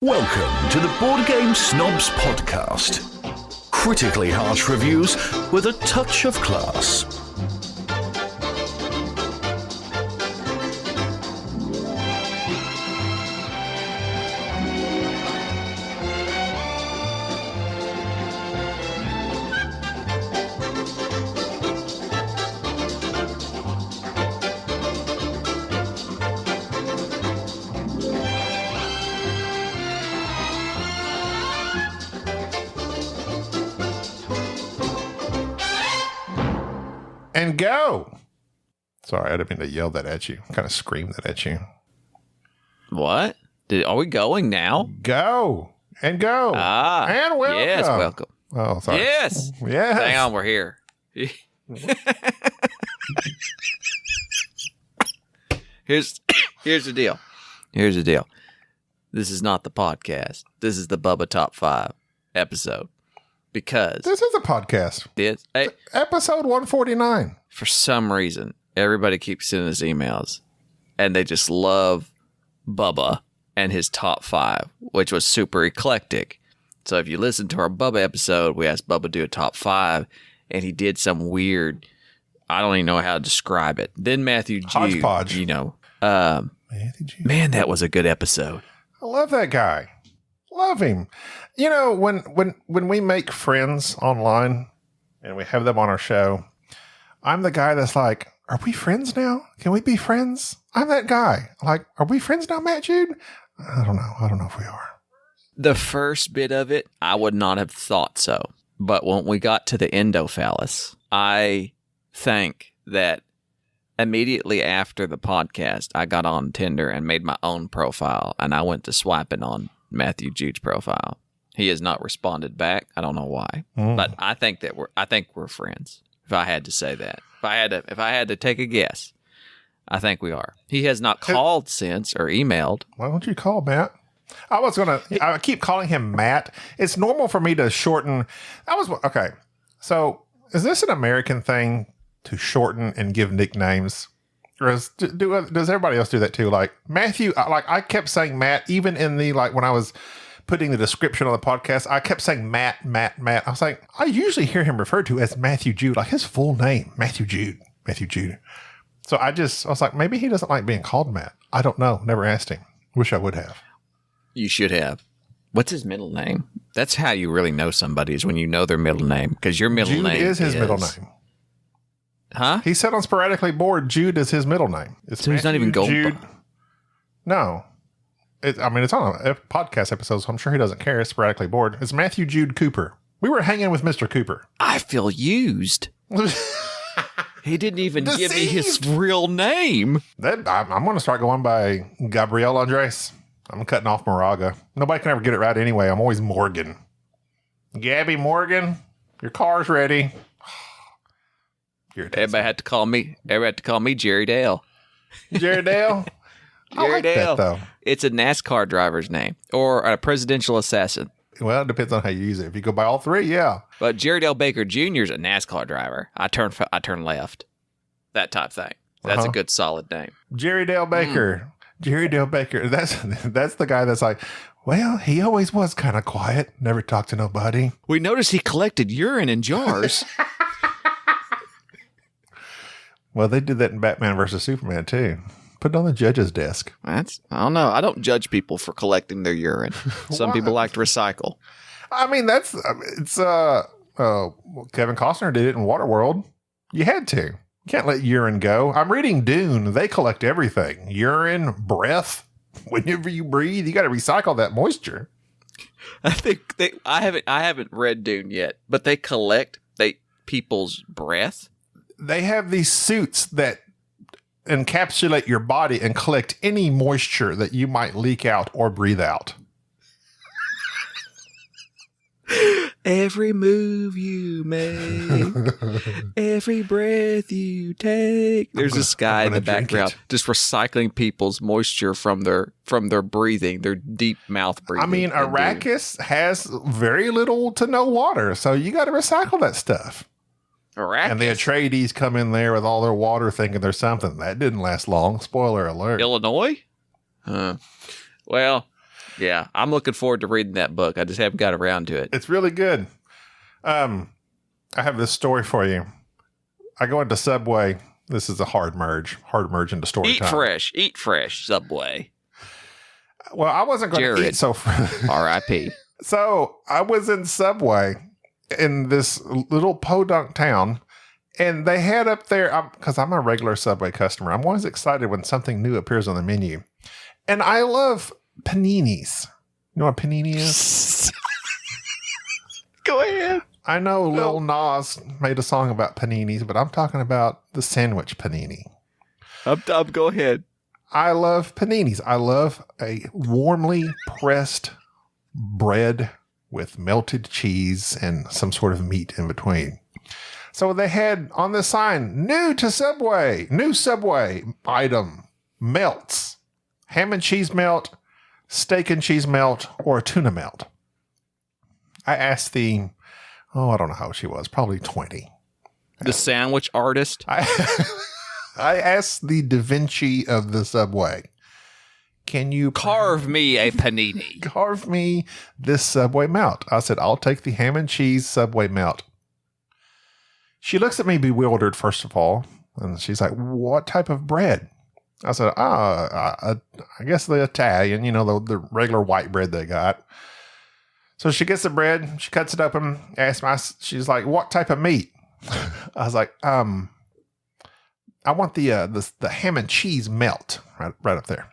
Welcome to the Board Game Snobs podcast. Critically harsh reviews with a touch of class. And go. Sorry, I didn't mean to yell that at you. Kind of scream that at you. What? Are we going now? Go. And go. And welcome. Yes, welcome. Oh, sorry. Yes. Yes. Hang on, we're here. Here's the deal. Here's the deal. This is not the podcast. This is the Bubba Top 5 episode. Because this is a podcast. Episode 149. For some reason, everybody keeps sending us emails, and they just love Bubba and his top 5, which was super eclectic. So if you listen to our Bubba episode, we asked Bubba to do a top 5, and he did some weird, I don't even know how to describe it. Then Matthew G. Hodgepodge. Matthew G. Man, that was a good episode. I love that guy. Love him. You know, when we make friends online and we have them on our show, I'm the guy that's like, are we friends now? Can we be friends? I'm that guy. Like, are we friends now, Matt Jude? I don't know. I don't know if we are. The first bit of it, I would not have thought so. But when we got to the endophallus, I think that immediately after the podcast, I got on Tinder and made my own profile, and I went to swiping on Matthew Jude's profile. He has not responded back. I don't know why, but I think we're friends. If I had to say that, if I had to take a guess, I think we are. He has not called since or emailed. Why don't you call Matt? I keep calling him Matt. It's normal for me to shorten. Okay. So is this an American thing to shorten and give nicknames? Or does everybody else do that too? Like Matthew, I kept saying Matt, even in the, when I was putting the description on the podcast, I kept saying Matt. I was like, I usually hear him referred to as Matthew Jude, like his full name, Matthew Jude. So I was like, maybe he doesn't like being called Matt. I don't know. Never asked him. Wish I would have. You should have. What's his middle name? That's how you really know somebody, is when you know their middle name, because your middle name is his middle name. Huh? He said on Sporadically Bored, Jude is his middle name. So he's not even Jude. No. It's on a podcast episode, so I'm sure he doesn't care. It's Sporadically Bored. It's Matthew Jude Cooper. We were hanging with Mr. Cooper. I feel used. He didn't even give me his real name. I'm going to start going by Gabriel Andres. I'm cutting off Moraga. Nobody can ever get it right anyway. I'm always Morgan. Gabby Morgan, your car's ready. Everybody had to call me Jerry Dale. Jerry Dale? Jerry Dale. That, though. It's a NASCAR driver's name or a presidential assassin. Well, it depends on how you use it. If you go by all three, yeah. But Jerry Dale Baker Jr. is a NASCAR driver. I turn left. That type thing. That's a good solid name. Jerry Dale Baker. Jerry Dale Baker. That's the guy that's like, well, he always was kind of quiet. Never talked to nobody. We noticed he collected urine in jars. Well, they did that in Batman versus Superman, too. Put it on the judge's desk. I don't know. I don't judge people for collecting their urine. Some people like to recycle. I mean, Kevin Costner did it in Waterworld. You had to. You can't let urine go. I'm reading Dune. They collect everything. Urine, breath. Whenever you breathe, you got to recycle that moisture. I think I haven't read Dune yet, but they collect people's breath. They have these suits that encapsulate your body and collect any moisture that you might leak out or breathe out. Every move you make, every breath you take. There's this guy in the background just recycling people's moisture from their breathing, their deep mouth breathing. I mean, Arrakis has very little to no water, so you got to recycle that stuff. Arrakis. And the Atreides come in there with all their water thinking there's something. That didn't last long. Spoiler alert. Illinois? Well, Yeah, I'm looking forward to reading that book. I just haven't got around to it. It's really good. I have this story for you. I go into Subway. This is a hard merge into story time. Eat fresh, Subway. Well, I wasn't going to eat so R.I.P. So I was in Subway in this little podunk town, and they had up there, because I'm a regular Subway customer, I'm always excited when something new appears on the menu. And I love paninis. You know what a panini is? Go ahead. I know Lil Nas made a song about paninis, but I'm talking about the sandwich panini. Go ahead. I love paninis. I love a warmly pressed bread with melted cheese and some sort of meat in between. So they had on the sign, new Subway item, melts, ham and cheese melt, steak and cheese melt, or tuna melt. I asked I don't know how she was, probably 20. The sandwich artist? I asked the Da Vinci of the Subway, can you carve me a panini? Carve me this Subway melt. I said, I'll take the ham and cheese Subway melt. She looks at me bewildered, first of all, and she's like, what type of bread? I said, I guess the Italian, the regular white bread they got. So she gets the bread, she cuts it open, she's like, what type of meat? I was like, I want the ham and cheese melt right up there.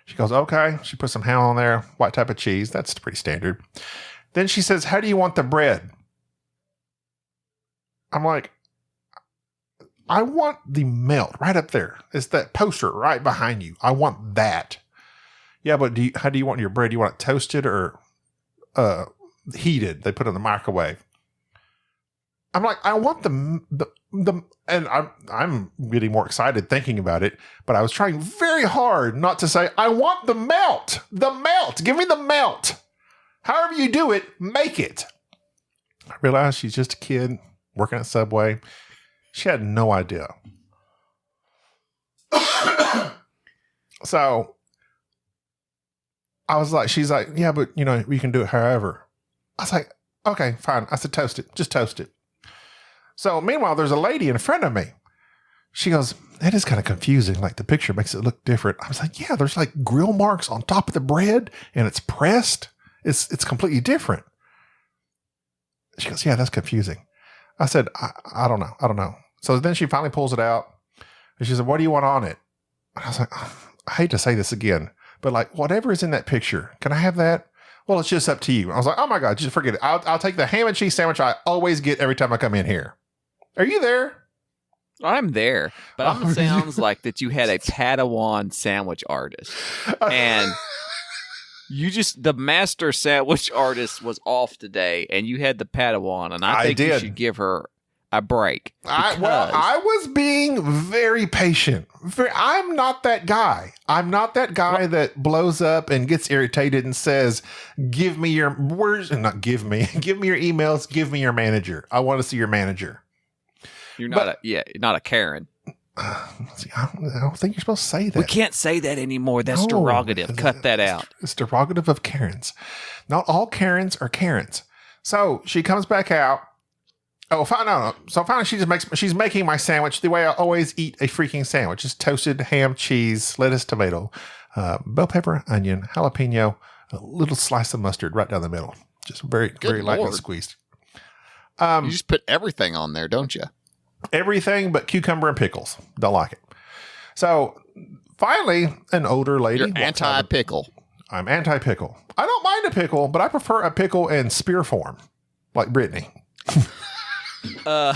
She goes, okay. She puts some ham on there. What type of cheese? That's pretty standard. Then she says, how do you want the bread? I'm like, I want the melt right up there. It's that poster right behind you. I want that. Yeah, but how do you want your bread? Do you want it toasted or heated? They put it in the microwave. I'm like, I want the and I'm getting more excited thinking about it, but I was trying very hard not to say, I want the melt, give me the melt. However you do it, make it. I realized she's just a kid working at Subway. She had no idea. So I was like, she's like, yeah, but we can do it however. I was like, okay, fine. I said, toast it. Just toast it. So meanwhile, there's a lady in front of me. She goes, that is kind of confusing. Like the picture makes it look different. I was like, yeah, there's like grill marks on top of the bread and it's pressed. It's completely different. She goes, yeah, that's confusing. I said, I don't know. So then she finally pulls it out and she said, what do you want on it? And I was like, I hate to say this again, but like whatever is in that picture, can I have that? Well, it's just up to you. I was like, oh my God, just forget it. I'll take the ham and cheese sandwich I always get every time I come in here. Are you there? I'm there, but it sounds like that you had a Padawan sandwich artist, and the master sandwich artist was off today, and you had the Padawan, and I think you should give her a break. I was being very patient. I'm not that guy. I'm not that guy that blows up and gets irritated and says, give me your words, and not give me your emails, give me your manager. I want to see your manager. You're not a Karen. I don't think you're supposed to say that. We can't say that anymore. That's derogative. Cut that out. It's derogative of Karens. Not all Karens are Karens. So she comes back out. Oh, no. So finally she's making my sandwich the way I always eat a freaking sandwich. It's toasted ham, cheese, lettuce, tomato, bell pepper, onion, jalapeno, a little slice of mustard right down the middle. Just very lightly squeezed. You just put everything on there, don't you? Everything but cucumber and pickles. Don't like it. So finally, an older lady. You're anti-pickle. I'm anti-pickle. I don't mind a pickle, but I prefer a pickle in spear form, like Brittany. So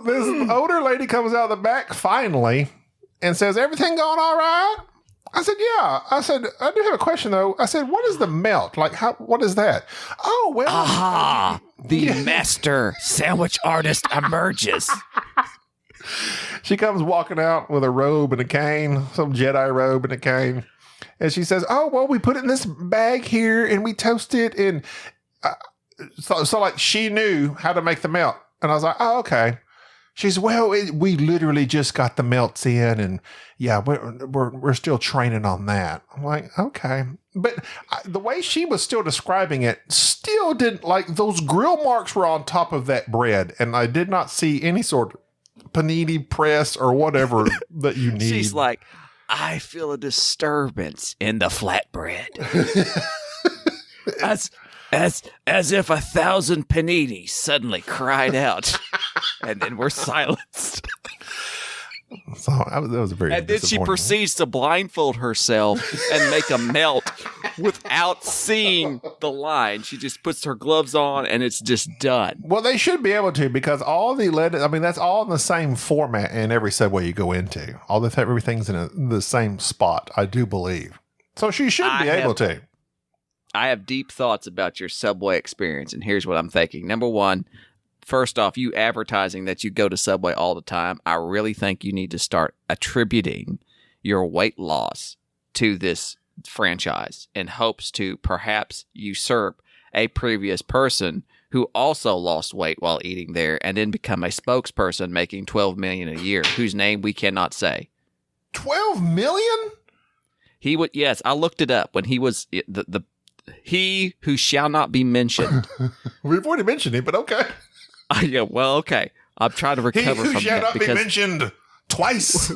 this older lady comes out of the back finally and says, everything going all right? I said, yeah. I said, I do have a question though. I said, what is the melt? Like, what is that? Oh, well. Aha! The master sandwich artist emerges. She comes walking out with a robe and a cane, some Jedi robe and a cane. And she says, oh, well, we put it in this bag here and we toast it. And so like she knew how to make the melt. And I was like, oh, okay. She's, well, we literally just got the melts in, and yeah, we're still training on that. I'm like, okay. But the way she was still describing it still didn't, like, those grill marks were on top of that bread, and I did not see any sort of panini press or whatever that you need. She's like, I feel a disturbance in the flatbread. As if 1,000 paninis suddenly cried out, and then were silenced. So that was very. And then she proceeds to blindfold herself and make a melt without seeing the line. She just puts her gloves on, and it's just done. Well, they should be able to, because all the lettuce, I mean, that's all in the same format in every Subway you go into. Everything's in the same spot, I do believe. So she should be able to. I have deep thoughts about your Subway experience, and here's what I'm thinking. Number one, first off, you advertising that you go to Subway all the time, I really think you need to start attributing your weight loss to this franchise in hopes to perhaps usurp a previous person who also lost weight while eating there and then become a spokesperson making $12 million a year, whose name we cannot say. $12 million? He would, yes, I looked it up when he was he who shall not be mentioned. We've already mentioned him, but okay. Yeah, well, okay. I'm trying to recover from that. He who shall not be mentioned twice.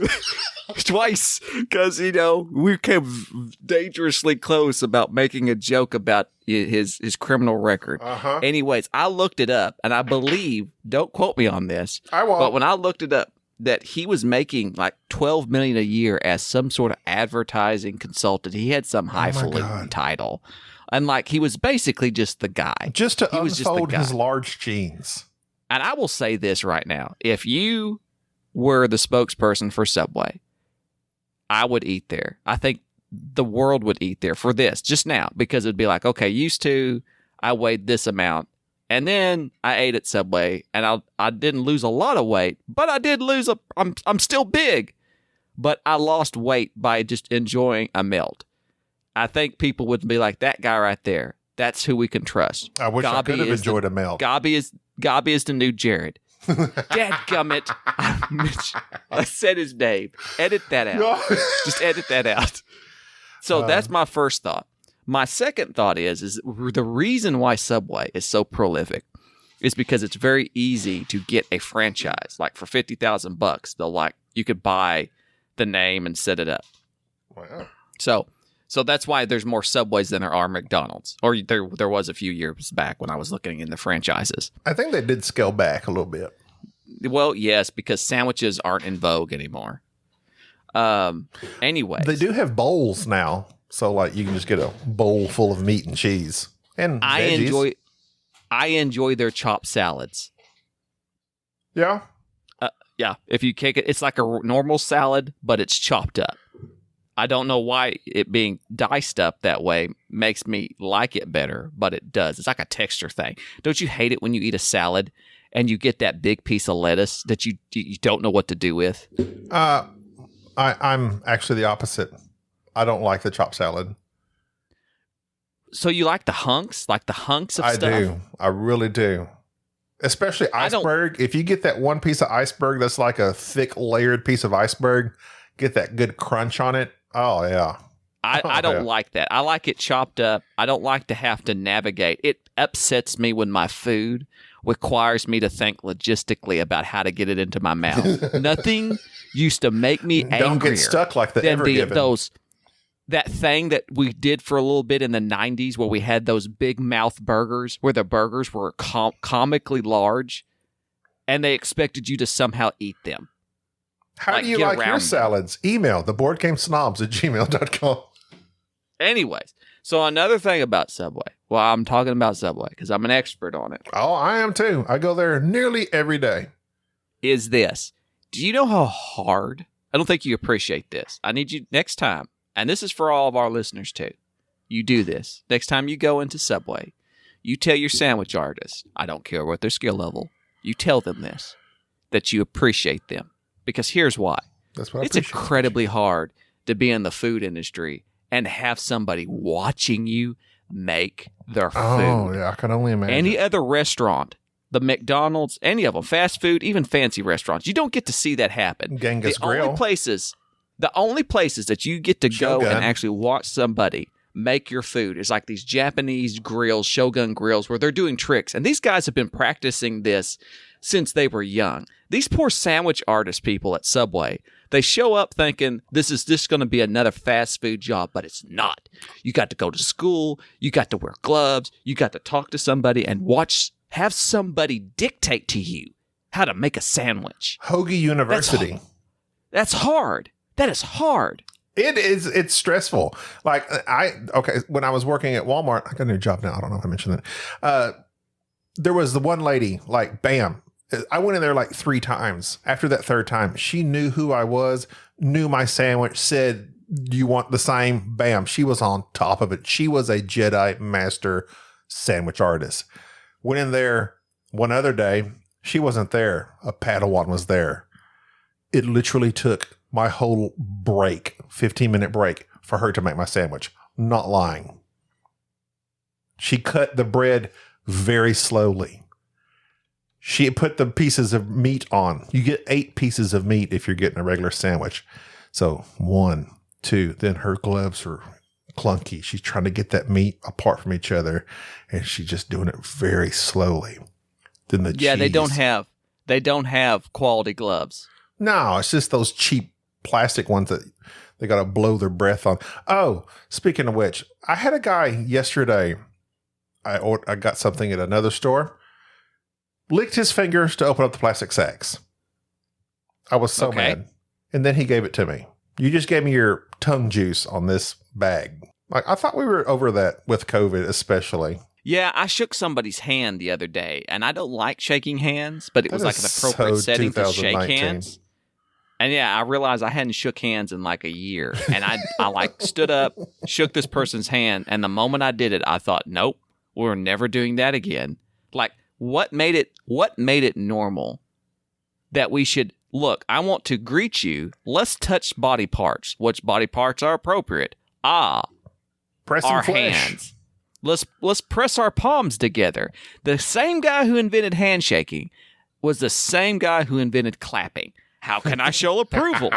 Twice. Because, we came dangerously close about making a joke about his criminal record. Uh-huh. Anyways, I looked it up, and I believe, don't quote me on this, I won't. but when I looked it up, that he was making like $12 million a year as some sort of advertising consultant. He had some highfalutin title. And like, he was basically just the guy. Just to unfold his large jeans. And I will say this right now. If you were the spokesperson for Subway, I would eat there. I think the world would eat there for this just now, because it'd be like, okay, used to, I weighed this amount. And then I ate at Subway, and I didn't lose a lot of weight, but I did lose I'm still big, but I lost weight by just enjoying a melt. I think people would be like, that guy right there, that's who we can trust. I wish I could have enjoyed a melt. Gaby is the new Jared. Dadgummit. I said his name. Edit that out. Just edit that out. So that's my first thought. My second thought is the reason why Subway is so prolific is because it's very easy to get a franchise. Like for $50,000, you could buy the name and set it up. Wow. So that's why there's more Subways than there are McDonald's. Or there was a few years back when I was looking in the franchises. I think they did scale back a little bit. Well, yes, because sandwiches aren't in vogue anymore. Anyways. They do have bowls now. So like you can just get a bowl full of meat and cheese. And veggies. I enjoy their chopped salads. Yeah? Yeah. If you kick it, it's like a normal salad, but it's chopped up. I don't know why it being diced up that way makes me like it better, but it does. It's like a texture thing. Don't you hate it when you eat a salad and you get that big piece of lettuce that you don't know what to do with? I'm actually the opposite. I don't like the chopped salad. So you like the hunks? Like the hunks of stuff? I do. I really do. Especially iceberg. If you get that one piece of iceberg that's like a thick layered piece of iceberg, get that good crunch on it. Oh, yeah. I don't like that. I like it chopped up. I don't like to have to navigate. It upsets me when my food requires me to think logistically about how to get it into my mouth. Nothing used to make me angrier. Don't get stuck like the Ever Given. That thing that we did for a little bit in the 90s where we had those big mouth burgers where the burgers were comically large and they expected you to somehow eat them. How do you like your salads? Email theboardgamesnobs@gmail.com. Anyways, so another thing about Subway. Well, I'm talking about Subway because I'm an expert on it. Oh, I am too. I go there nearly every day. Is this. Do you know how hard? I don't think you appreciate this. I need you next time, and this is for all of our listeners too. You do this. Next time you go into Subway, you tell your sandwich artist, I don't care what their skill level, you tell them this, that you appreciate them. Because here's why. That's what it's incredibly hard to be in the food industry and have somebody watching you make their food. Oh, yeah, I can only imagine. Any other restaurant, the McDonald's, any of them, fast food, even fancy restaurants. You don't get to see that happen. Genghis the Grill. only places that you get to go Shogun. and actually watch somebody make your food is like these Japanese grills, Shogun grills, where they're doing tricks. And these guys have been practicing this since they were young. These poor sandwich artist people at Subway, they show up thinking this is just going to be another fast food job, but it's not. You got to go to school. You got to wear gloves. You got to talk to somebody and have somebody dictate to you how to make a sandwich. Hoagie University. That's hard. That is hard. It is. It's stressful. Like when I was working at Walmart, I got a new job now. I don't know if I mentioned that. There was the one lady, like, bam. I went in there like 3 times. After that 3rd time, she knew who I was, knew my sandwich, said, "Do you want the same?" Bam. She was on top of it. She was a Jedi master sandwich artist. Went in there one other day. She wasn't there. A Padawan was there. It literally took my whole break, 15-minute break, for her to make my sandwich. Not lying. She cut the bread very slowly. She put the pieces of meat on. You get 8 pieces of meat if you're getting a regular sandwich. So 1, 2, then her gloves are clunky. She's trying to get that meat apart from each other, and she's just doing it very slowly. Then the cheese. They don't have quality gloves. No, it's just those cheap plastic ones that they got to blow their breath on. Oh, speaking of which, I had a guy yesterday. I got something at another store. Licked his fingers to open up the plastic sacks. I was so mad. And then he gave it to me. You just gave me your tongue juice on this bag. Like, I thought we were over that with COVID, especially. Yeah, I shook somebody's hand the other day, and I don't like shaking hands, but it was like an appropriate setting to shake hands. And yeah, I realized I hadn't shook hands in like a year. And I like stood up, shook this person's hand, and the moment I did it, I thought, nope, we're never doing that again. Like, what made it normal that we should look, I want to greet you. Let's touch body parts. Which body parts are appropriate? Pressing our flesh. hands. Let's press our palms together. The same guy who invented handshaking was the same guy who invented clapping. How can I show approval?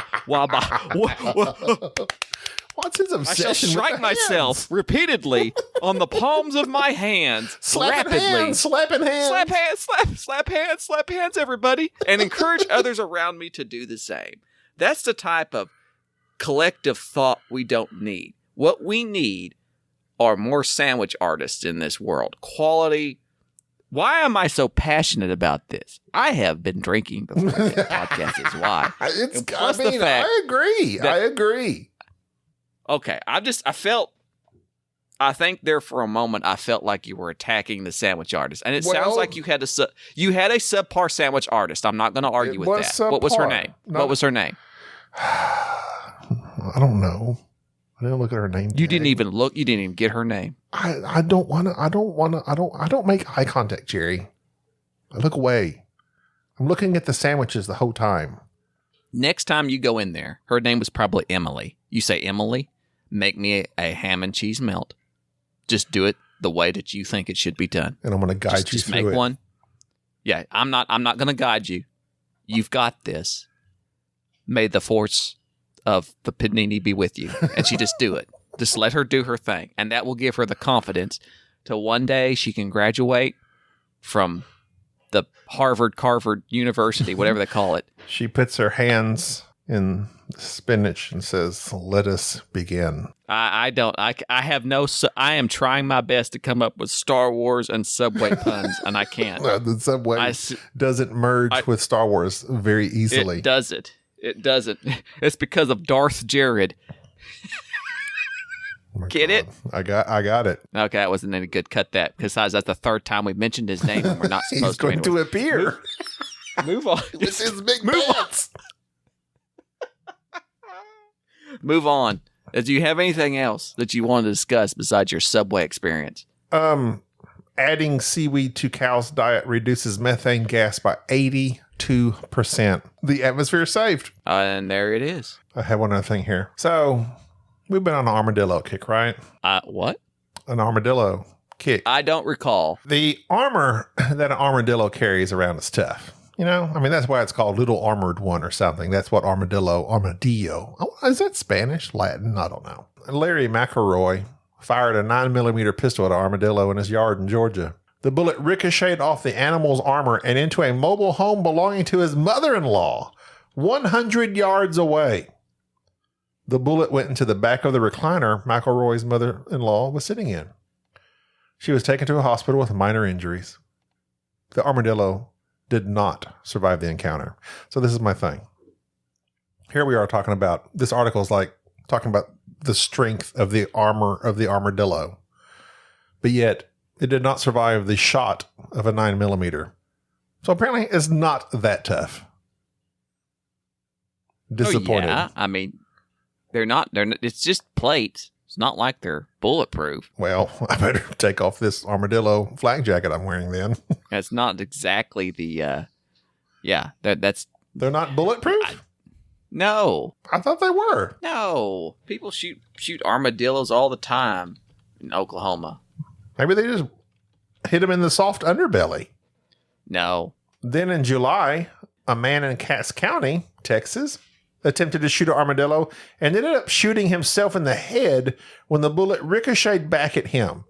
What's his obsession? I shall strike myself repeatedly on the palms of my hands, rapidly. Slapping hands. Slap hands, everybody, and encourage others around me to do the same. That's the type of collective thought we don't need. What we need are more sandwich artists in this world. Quality. Why am I so passionate about this? I have been drinking before this podcast is why. I agree. Okay, I think there for a moment I felt like you were attacking the sandwich artist, and it sounds like you had a subpar sandwich artist. I'm not going to argue with that. Subpar. What was her name? What was her name? I don't know. I didn't look at her name. You didn't even look. You didn't even get her name. I don't make eye contact, Jerry. I look away. I'm looking at the sandwiches the whole time. Next time you go in there, her name was probably Emily. You say, Emily, make me a ham and cheese melt. Just do it the way that you think it should be done. And I'm going to guide you just through make it. one. Yeah, I'm not going to guide you. You've got this. May the force of the panini be with you. And she just do it. Just let her do her thing. And that will give her the confidence to one day she can graduate from the Harvard University, whatever they call it. She puts her hands in spinach and says, "Let us begin." I am trying my best to come up with Star Wars and Subway puns, and I can't. The Subway doesn't merge with Star Wars very easily. It doesn't. It's because of Darth Jared. Get it? I got it. Okay, that wasn't any good. Cut that. Besides, that's the 3rd time we've mentioned his name, and we're not supposed He's going to appear. Move on. With his big bats. Move on. Do you have anything else that you want to discuss besides your Subway experience? Adding seaweed to cow's diet reduces methane gas by 82%. The atmosphere is saved. And there it is. I have one other thing here. So we've been on an armadillo kick, right? What? An armadillo kick. I don't recall. The armor that an armadillo carries around is tough. You know, I mean, that's why it's called Little Armored One or something. That's what armadillo. Oh, is that Spanish? Latin? I don't know. Larry McElroy fired a 9mm pistol at an armadillo in his yard in Georgia. The bullet ricocheted off the animal's armor and into a mobile home belonging to his mother-in-law, 100 yards away. The bullet went into the back of the recliner McElroy's mother-in-law was sitting in. She was taken to a hospital with minor injuries. The armadillo did not survive the encounter. So this is my thing. Here we are talking about, this article is like talking about the strength of the armor of the armadillo. But yet, it did not survive the shot of a 9mm. So apparently it's not that tough. Disappointed. Oh, yeah. I mean, they're not, it's just plates. It's not like they're bulletproof. Well, I better take off this armadillo flak jacket I'm wearing then. That's not exactly the, that's. They're not bulletproof? No. I thought they were. No. People shoot armadillos all the time in Oklahoma. Maybe they just hit them in the soft underbelly. No. Then in July, a man in Cass County, Texas, attempted to shoot an armadillo and ended up shooting himself in the head when the bullet ricocheted back at him.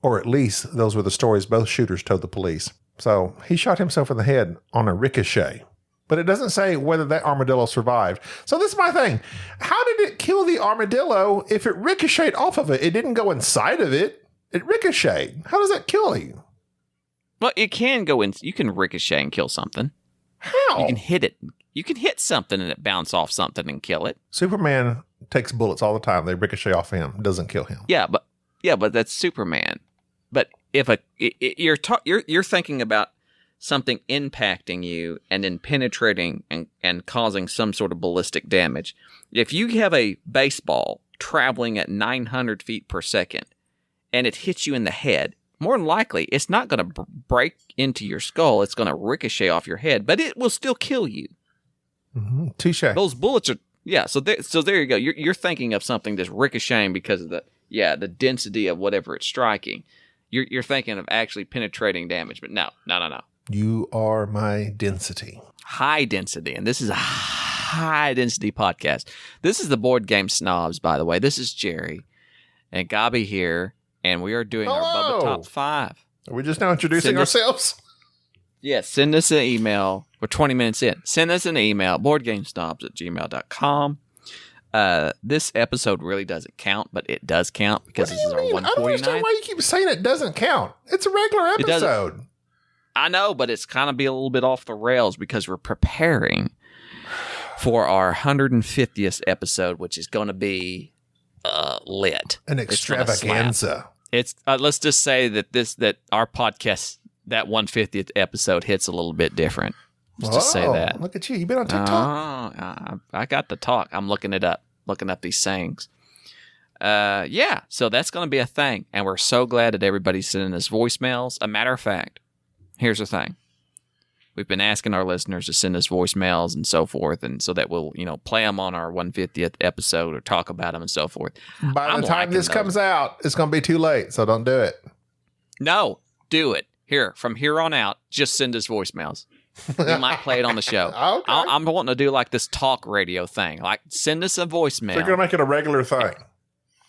Or at least those were the stories both shooters told the police. So he shot himself in the head on a ricochet. But it doesn't say whether that armadillo survived. So this is my thing. How did it kill the armadillo if it ricocheted off of it? It didn't go inside of it. It ricocheted. How does that kill you? Well, it can go in. You can ricochet and kill something. How? You can hit it. You can hit something and it bounce off something and kill it. Superman takes bullets all the time. They ricochet off him. Doesn't kill him. Yeah, but that's Superman. But if you're thinking about something impacting you and then penetrating and causing some sort of ballistic damage. If you have a baseball traveling at 900 feet per second and it hits you in the head, more than likely, it's not going to break into your skull. It's going to ricochet off your head, but it will still kill you. Mm-hmm. Touche. Those bullets are, yeah. So there you go. You're thinking of something that's ricocheting because of the density of whatever it's striking. You're thinking of actually penetrating damage, but no. You are my density. High density, and this is a high density podcast. This is the Board Game Snobs, by the way. This is Jerry and Gaby here, and we are doing our Bubba Top 5. Are we just now introducing ourselves? Yes, send us an email. We're 20 minutes in. Send us an email, boardgamesnobs@gmail.com. This episode really doesn't count, but it does count because this is our 149th. I don't understand why you keep saying it doesn't count. It's a regular episode. I know, but it's kind of be a little bit off the rails because we're preparing for our 150th episode, which is going to be lit. An extravaganza. It's let's just say that our podcast, that 150th episode, hits a little bit different. Let's just say that. Look at you. You've been on TikTok. I got the talk. I'm looking it up, looking up these sayings. So that's going to be a thing. And we're so glad that everybody's sending us voicemails. A matter of fact, here's the thing. We've been asking our listeners to send us voicemails and so forth, and so that we'll, play them on our 150th episode or talk about them and so forth. By the time this comes out, it's going to be too late, so don't do it. No, do it. From here on out, just send us voicemails. We might play it on the show. Okay. I'm wanting to do like this talk radio thing. Like, send us a voicemail. So you're going to make it a regular thing.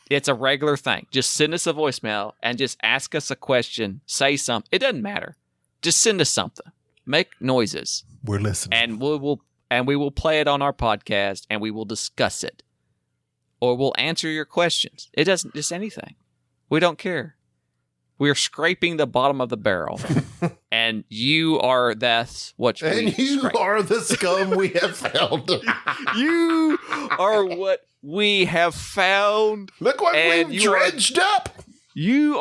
It's a regular thing. Just send us a voicemail and just ask us a question. Say something. It doesn't matter. Just send us something. Make noises. We're listening. And we will play it on our podcast and we will discuss it. Or we'll answer your questions. It doesn't, just anything. We don't care. We're scraping the bottom of the barrel. And you are what we And you scrape. are the scum we have found. You are what we have found. Look what we've dredged up. You,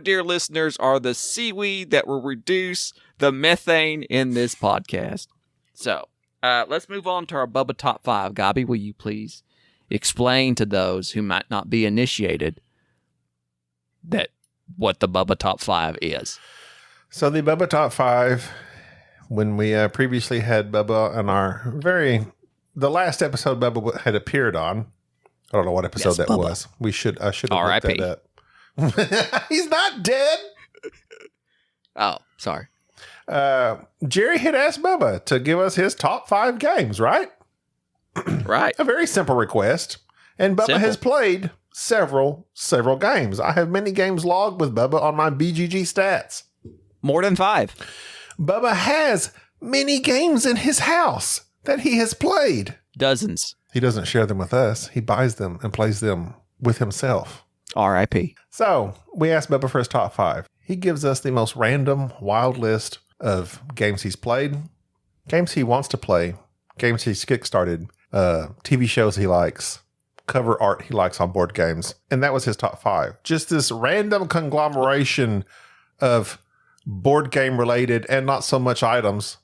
dear listeners, are the seaweed that will reduce the methane in this podcast. So, let's move on to our Bubba Top 5. Gaby, will you please explain to those who might not be initiated what the Bubba Top 5 is? So the Bubba Top 5, when we previously had Bubba on the last episode Bubba had appeared on. I don't know what episode that Bubba. was. I should have looked that up. He's not dead. Oh, sorry. Jerry had asked Bubba to give us his top 5 games, right? Right. A very simple request. And Bubba has played several games. I have many games logged with Bubba on my BGG stats. More than 5. Bubba has many games in his house that he has played. Dozens. He doesn't share them with us. He buys them and plays them with himself. R.I.P. So we asked Bubba for his top 5. He gives us the most random, wild list of games he's played, games he wants to play, games he's kickstarted, TV shows he likes, cover art he likes on board games. And that was his top 5. Just this random conglomeration of board game related and not so much items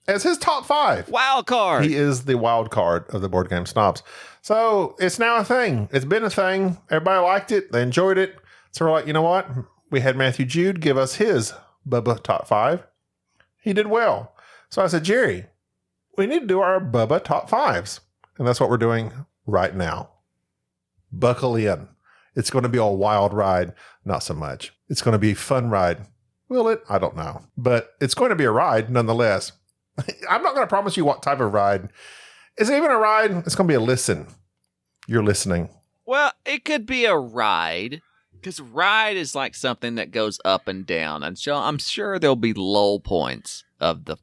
as his top 5. Wild card. He is the wild card of the board game snobs. So it's now a thing. It's been a thing. Everybody liked it. They enjoyed it. So we're like, you know what? We had Matthew Jude give us his Bubba top 5. He did well. So I said, Jerry, we need to do our Bubba top 5s. And that's what we're doing right now. Buckle in. It's going to be a wild ride. Not so much. It's going to be a fun ride. Will it? I don't know. But it's going to be a ride nonetheless. I'm not going to promise you what type of ride. Is it even a ride? It's going to be a listen. You're listening. Well, it could be a ride. Because ride is like something that goes up and down. And so I'm sure there'll be low points of the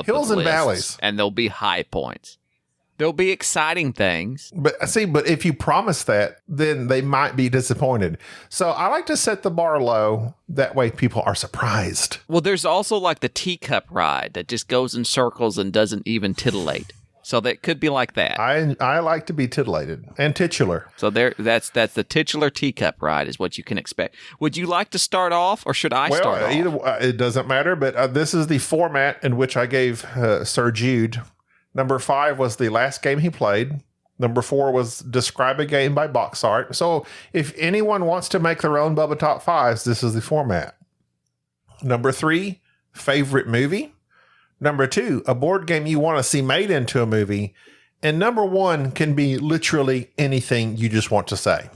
hills the and lists, valleys. and there'll be high points. There'll be exciting things. But if you promise that, then they might be disappointed. So I like to set the bar low. That way people are surprised. Well, there's also like the teacup ride that just goes in circles and doesn't even titillate. So that could be like that. I like to be titillated and titular. So that's the titular teacup ride is what you can expect. Would you like to start off, or should I start off? It doesn't matter, but this is the format in which I gave Sir Jude. Number 5 was the last game he played. Number 4 was describe a game by box art. So if anyone wants to make their own Bubba Top 5s, this is the format. Number 3, favorite movie. Number 2, a board game you want to see made into a movie. And number 1 can be literally anything you just want to say.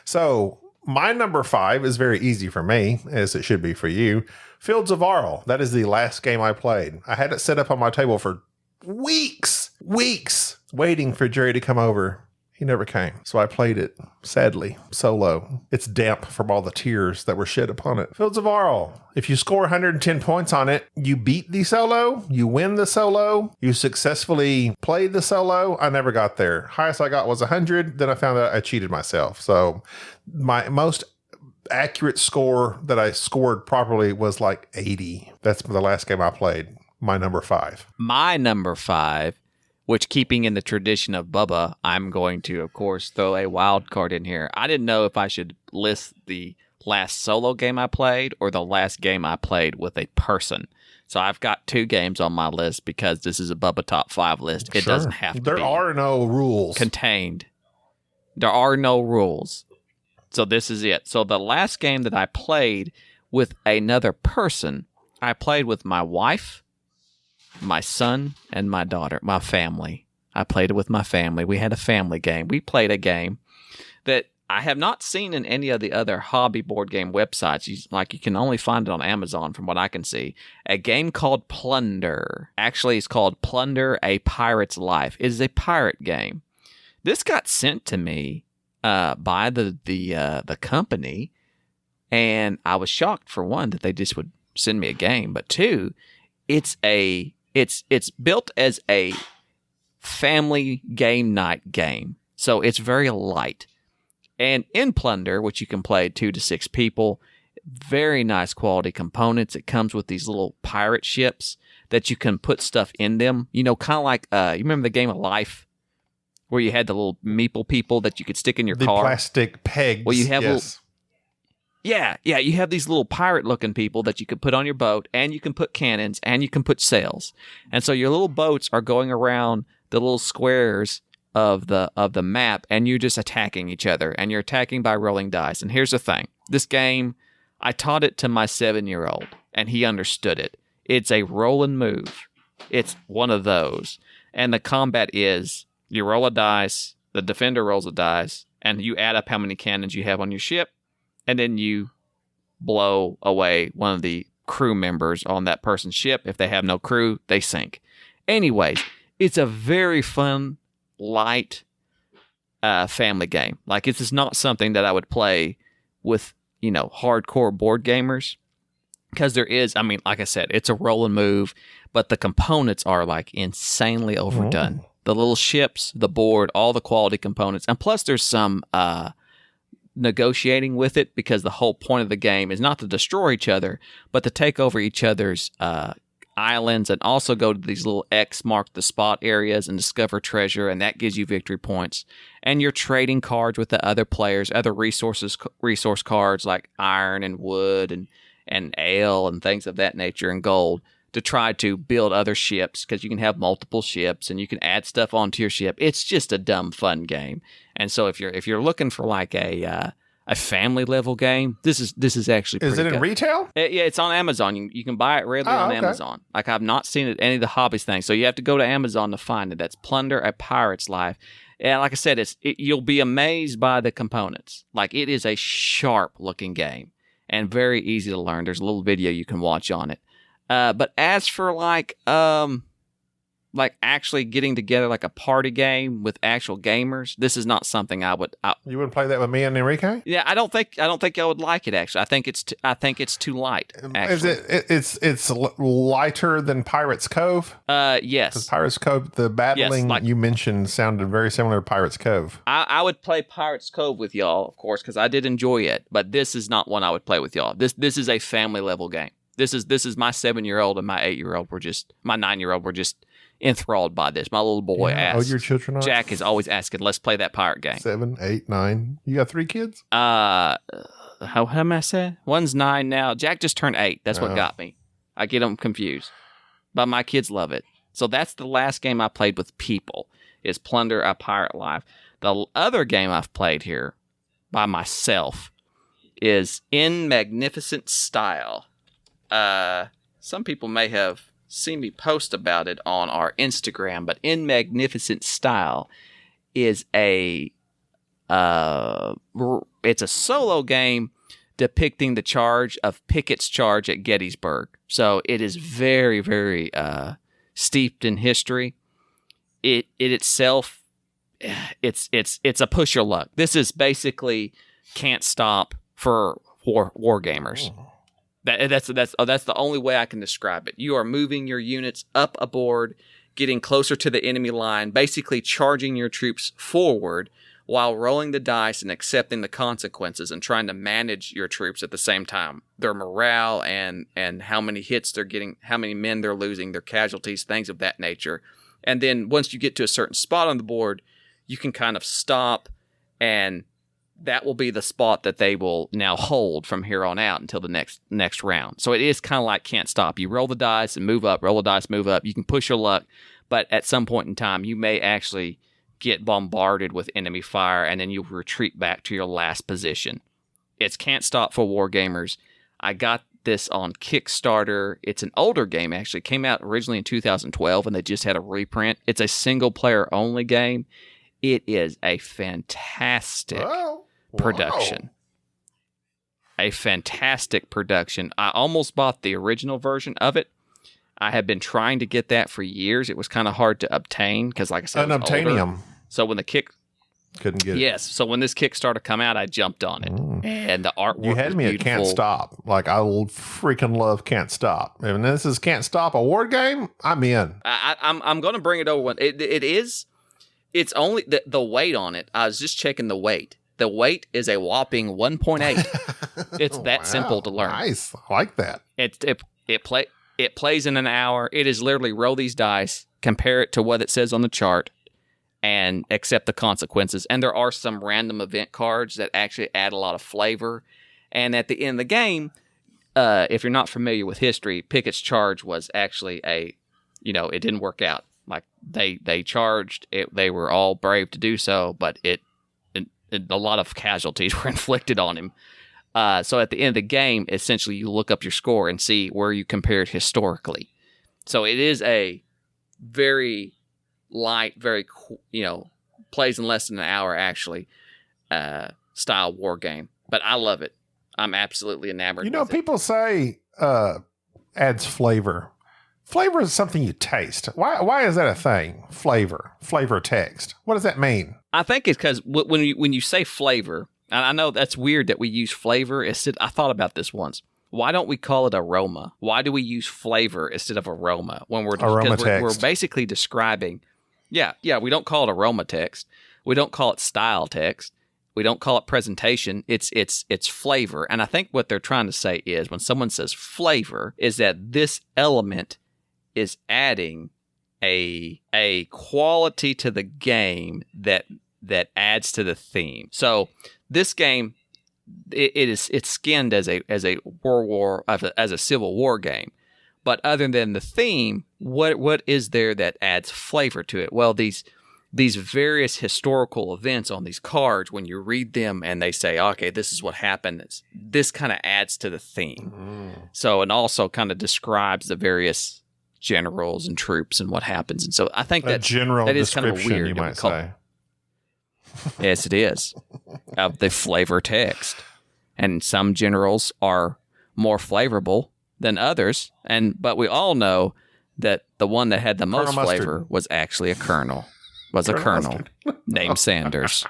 So my number 5 is very easy for me, as it should be for you. Fields of Arle. That is the last game I played. I had it set up on my table for weeks, waiting for Jerry to come over. He never came. So I played it, sadly, solo. It's damp from all the tears that were shed upon it. Fields of Arle. If you score 110 points on it, you beat the solo, you win the solo, you successfully played the solo. I never got there. Highest I got was 100. Then I found out I cheated myself. So my most accurate score that I scored properly was like 80. That's the last game I played. My number 5. My number 5, which, keeping in the tradition of Bubba, I'm going to, of course, throw a wild card in here. I didn't know if I should list the last solo game I played or the last game I played with a person. So I've got 2 games on my list because this is a Bubba Top 5 list. It doesn't have to be. There are no rules. Contained. There are no rules. So this is it. So the last game that I played with another person, I played with my wife, my son, and my daughter, my family. I played it with my family. We had a family game. We played a game that I have not seen in any of the other hobby board game websites. You can only find it on Amazon from what I can see. A game called Plunder. Actually, it's called Plunder, A Pirate's Life. It is a pirate game. This got sent to me by the company, and I was shocked, for one, that they just would send me a game, but 2, it's built as a family game night game. So it's very light. And in Plunder, which you can play 2 to 6 people, very nice quality components. It comes with these little pirate ships that you can put stuff in them. You know, kind of like, you remember the game of Life, where you had the little meeple people that you could stick in your car? The plastic pegs. Well, you have yes. Yeah, you have these little pirate-looking people that you could put on your boat, and you can put cannons, and you can put sails. And so your little boats are going around the little squares of the map, and you're just attacking each other, and you're attacking by rolling dice. And here's the thing. This game, I taught it to my 7-year-old, and he understood it. It's a roll and move. It's one of those. And the combat is, you roll a dice, the defender rolls a dice, and you add up how many cannons you have on your ship, and then you blow away one of the crew members on that person's ship. If they have no crew, they sink. Anyways, it's a very fun, light family game. Like, this is not something that I would play with, hardcore board gamers. Because there is, like I said, it's a roll and move, but the components are like insanely overdone. The little ships, the board, all the quality components. And plus there's some negotiating with it, because the whole point of the game is not to destroy each other, but to take over each other's islands, and also go to these little X mark the spot areas and discover treasure, and that gives you victory points. And you're trading cards with the other players, other resource cards like iron and wood and ale and things of that nature, and gold, to try to build other ships, because you can have multiple ships and you can add stuff onto your ship. It's just a dumb fun game. And so if you're looking for like a family level game, this is actually pretty good. Is it in retail? Yeah, it's on Amazon. You can buy it readily on Amazon. Like, I've not seen it at any of the hobbies things, so you have to go to Amazon to find it. That's Plunder a Pirate's Life. And like I said, you'll be amazed by the components. Like, it is a sharp looking game and very easy to learn. There's a little video you can watch on it. But as for like actually getting together like a party game with actual gamers, this is not something I would. You wouldn't play that with me and Enrique? Yeah, I don't think I would like it. Actually, I think it's too light. Actually. Is it's lighter than Pirates Cove? Yes. Because Pirates Cove, the battling you mentioned sounded very similar to Pirates Cove. I would play Pirates Cove with y'all, of course, because I did enjoy it. But this is not one I would play with y'all. This is a family level game. This is my 7-year-old and my 8-year-old my 9-year-old were just enthralled by this. My little boy asked. Oh, your children are? Jack is always asking, let's play that pirate game. 7, 8, 9. You got 3 kids? How am I saying? One's 9 now. Jack just turned 8. That's what got me. I get them confused. But my kids love it. So that's the last game I played with people, is Plunder a Pirate Life. The other game I've played here by myself is In Magnificent Style. Some people may have seen me post about it on our Instagram, but In Magnificent Style is it's a solo game depicting the charge of Pickett's charge at Gettysburg. So it is very, very steeped in history. It itself, it's a push your luck. This is basically Can't Stop for war gamers. That's the only way I can describe it. You are moving your units up a board, getting closer to the enemy line, basically charging your troops forward while rolling the dice and accepting the consequences, and trying to manage your troops at the same time. Their morale and how many hits they're getting, how many men they're losing, their casualties, things of that nature. And then once you get to a certain spot on the board, you can kind of stop, and that will be the spot that they will now hold from here on out until the next round. So it is kind of like Can't Stop. You roll the dice and move up, roll the dice, move up. You can push your luck, but at some point in time, you may actually get bombarded with enemy fire, and then you'll retreat back to your last position. It's Can't Stop for war gamers. I got this on Kickstarter. It's an older game, actually. It came out originally in 2012, and they just had a reprint. It's a single-player only game. It is a fantastic production. A fantastic production. I almost bought the original version of it. I have been trying to get that for years. It was kind of hard to obtain because, like I said, Unobtainium. So when the couldn't get it. Yes. So when this Kickstarter come out, I jumped on it, and the artwork. You had was me beautiful. at Can't Stop. Like, I freaking love Can't Stop. And this is Can't Stop, a war game. I'm in. I'm going to bring it over. One. It is. It's only the weight on it. I was just checking the weight. The weight is a whopping 1.8. It's that simple to learn. Nice. I like that. It plays in an hour. It is literally roll these dice, compare it to what it says on the chart, and accept the consequences. And there are some random event cards that actually add a lot of flavor. And at the end of the game, if you're not familiar with history, Pickett's charge was actually it didn't work out. Like they charged, they were all brave to do so, but a lot of casualties were inflicted on him. So at the end of the game, essentially you look up your score and see where you compared historically. So it is a very light, very, plays in less than an hour actually. style war game. But I love it. I'm absolutely enamored. People say adds flavor. Flavor is something you taste. Why is that a thing? Flavor text. What does that mean? I think it's because when you say flavor, and I know that's weird that we use flavor. I thought about this once. Why don't we call it aroma? Why do we use flavor instead of aroma when we're basically describing? Yeah, we don't call it aroma text. We don't call it style text. We don't call it presentation. It's flavor. And I think what they're trying to say is when someone says flavor is that this element is adding a quality to the game that adds to the theme. So this game, it's skinned as a Civil War game. But other than the theme, what is there that adds flavor to it? Well, these various historical events on these cards, when you read them and they say, okay, this is what happened, this kind of adds to the theme. Mm. So, and also kind of describes the various generals and troops and what happens. And so I think that is kind of weird. You might say. Yes, it is, of the flavor text. And some generals are more flavorful than others. But we all know that the one that had the most flavor was actually a colonel. Was a colonel named Sanders.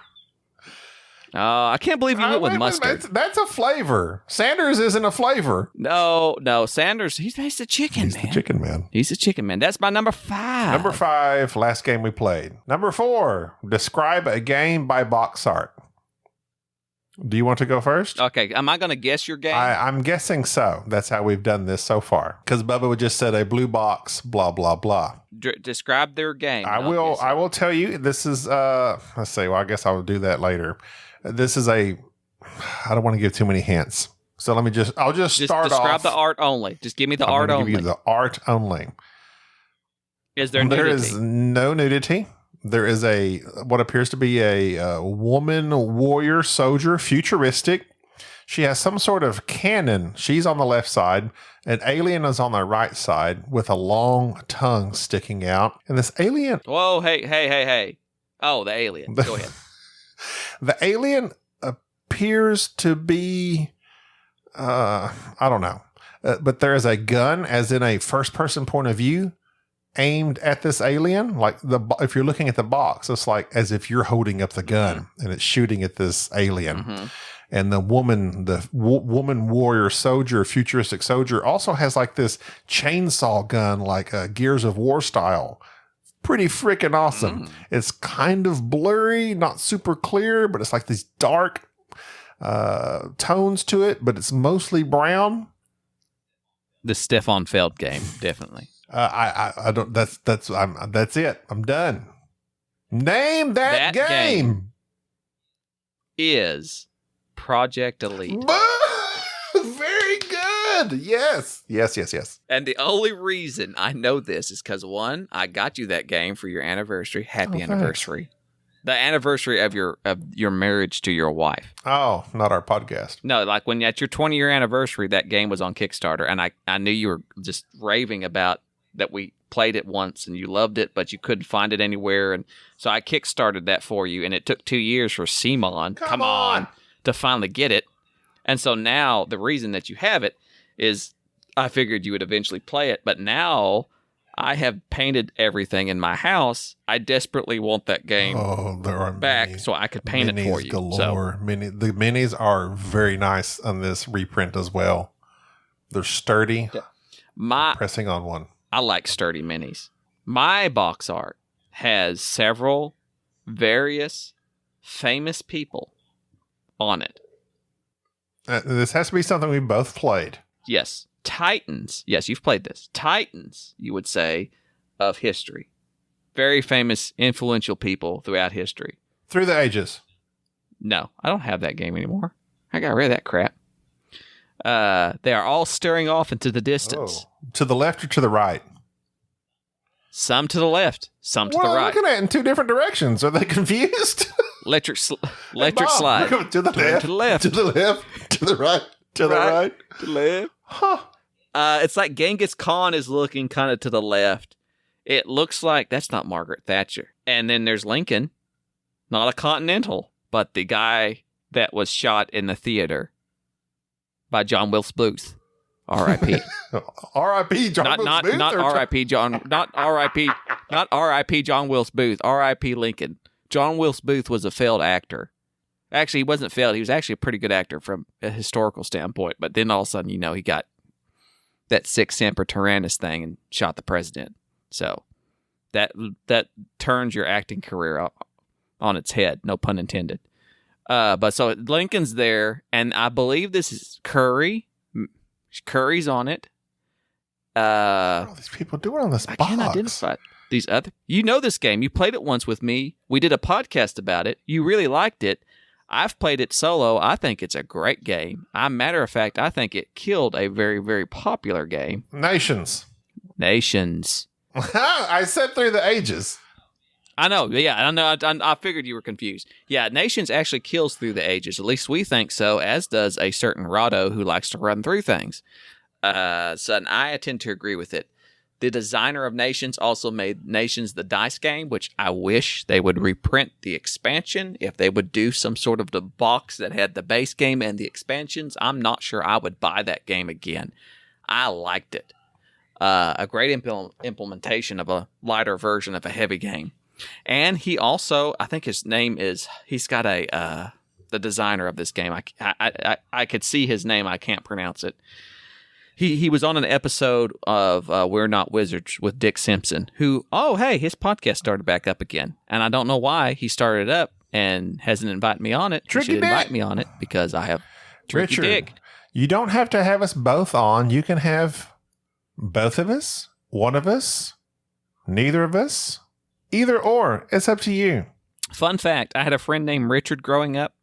I can't believe you went with mustard. That's a flavor. Sanders isn't a flavor. No, Sanders, he's a chicken man. He's the chicken man. He's a chicken man. That's my number 5. Number 5, last game we played. Number 4, describe a game by box art. Do you want to go first? Okay, am I going to guess your game? I'm guessing so. That's how we've done this so far. Because Bubba would just said a blue box, blah, blah, blah. Describe their game. I will tell you, this is, let's see, well, I guess I will do that later. This is I don't want to give too many hints. So I'll just start off. Describe the art only. Just give me the art only. Give you the art only. Is there nudity? There is no nudity. There is what appears to be a woman warrior soldier, futuristic. She has some sort of cannon. She's on the left side. An alien is on the right side with a long tongue sticking out. And this alien... Whoa, hey. Oh, the alien. Go ahead. The alien appears to be... I don't know. But there is a gun, as in a first-person point of view, aimed at this alien. Like if you're looking at the box, it's like as if you're holding up the gun and it's shooting at this alien. Mm-hmm. And the woman warrior soldier, futuristic soldier, also has like this chainsaw gun, like a Gears of War style. Pretty freaking awesome. It's kind of blurry, not super clear, but it's like these dark tones to it, but it's mostly brown. The Stefan Feld game, definitely. I don't. That's it. I'm done. Name that game. Is Project Elite. Very good. Yes. And the only reason I know this is because, one, I got you that game for your anniversary. Happy anniversary. Thanks. The anniversary of your marriage to your wife. Oh, not our podcast. No, like when at your 20-year anniversary, that game was on Kickstarter, and I knew you were just raving about that we played it once and you loved it, but you couldn't find it anywhere. And so I kickstarted that for you, and it took 2 years for Simon, come on, to finally get it. And so now the reason that you have it is I figured you would eventually play it, but now I have painted everything in my house. I desperately want that game back so I could paint it for you. Galore. The minis are very nice on this reprint as well. They're sturdy. Yeah. Pressing on one. I like sturdy minis. My box art has several various famous people on it. This has to be something we both played. Yes. Titans. Yes, you've played this. Titans, you would say, of history. Very famous, influential people throughout history. Through the ages. No, I don't have that game anymore. I got rid of that crap. They are all staring off into the distance. Oh. To the left or to the right? Some to the left, some to the right. What are you looking at in two different directions? Are they confused? Electric slide. To the left. To the left. To the left. To the right. To the right. To the left. Huh. It's like Genghis Khan is looking kind of to the left. It looks like that's not Margaret Thatcher. And then there's Lincoln. Not a Continental, but the guy that was shot in the theater by John Wilkes Booth, R.I.P. R.I.P. John Wilkes Booth? Not R.I.P. John, not R.I.P. Not R.I.P. John Wilkes Booth, R.I.P. Lincoln. John Wilkes Booth was a failed actor. Actually, he wasn't failed. He was actually a pretty good actor from a historical standpoint. But then all of a sudden, he got that sic semper tyrannis thing and shot the president. So that turns your acting career on its head. No pun intended. But so Lincoln's there, and I believe this is Curry. Curry's on it. What are all these people doing on this box? I can't identify these other. You know this game. You played it once with me. We did a podcast about it. You really liked it. I've played it solo. I think it's a great game. Matter of fact, I think it killed a very, very popular game. Nations. I said through the ages. I know. Yeah, I know. I figured you were confused. Yeah, Nations actually kills through the ages. At least we think so, as does a certain Rado who likes to run through things. So I tend to agree with it. The designer of Nations also made Nations the dice game, which I wish they would reprint the expansion. If they would do some sort of the box that had the base game and the expansions, I'm not sure I would buy that game again. I liked it. A great implementation of a lighter version of a heavy game. And he also, I think his name is, he's got the designer of this game. I could see his name. I can't pronounce it. He was on an episode of We're Not Wizards with Dick Simpson, who, his podcast started back up again. And I don't know why he started it up and hasn't invited me on it. Tricky He should Dick. invite me on it because I have Tricky Richard, Dick. You don't have to have us both on. You can have both of us, one of us, neither of us, either or. It's up to you. Fun fact, I had a friend named Richard growing up,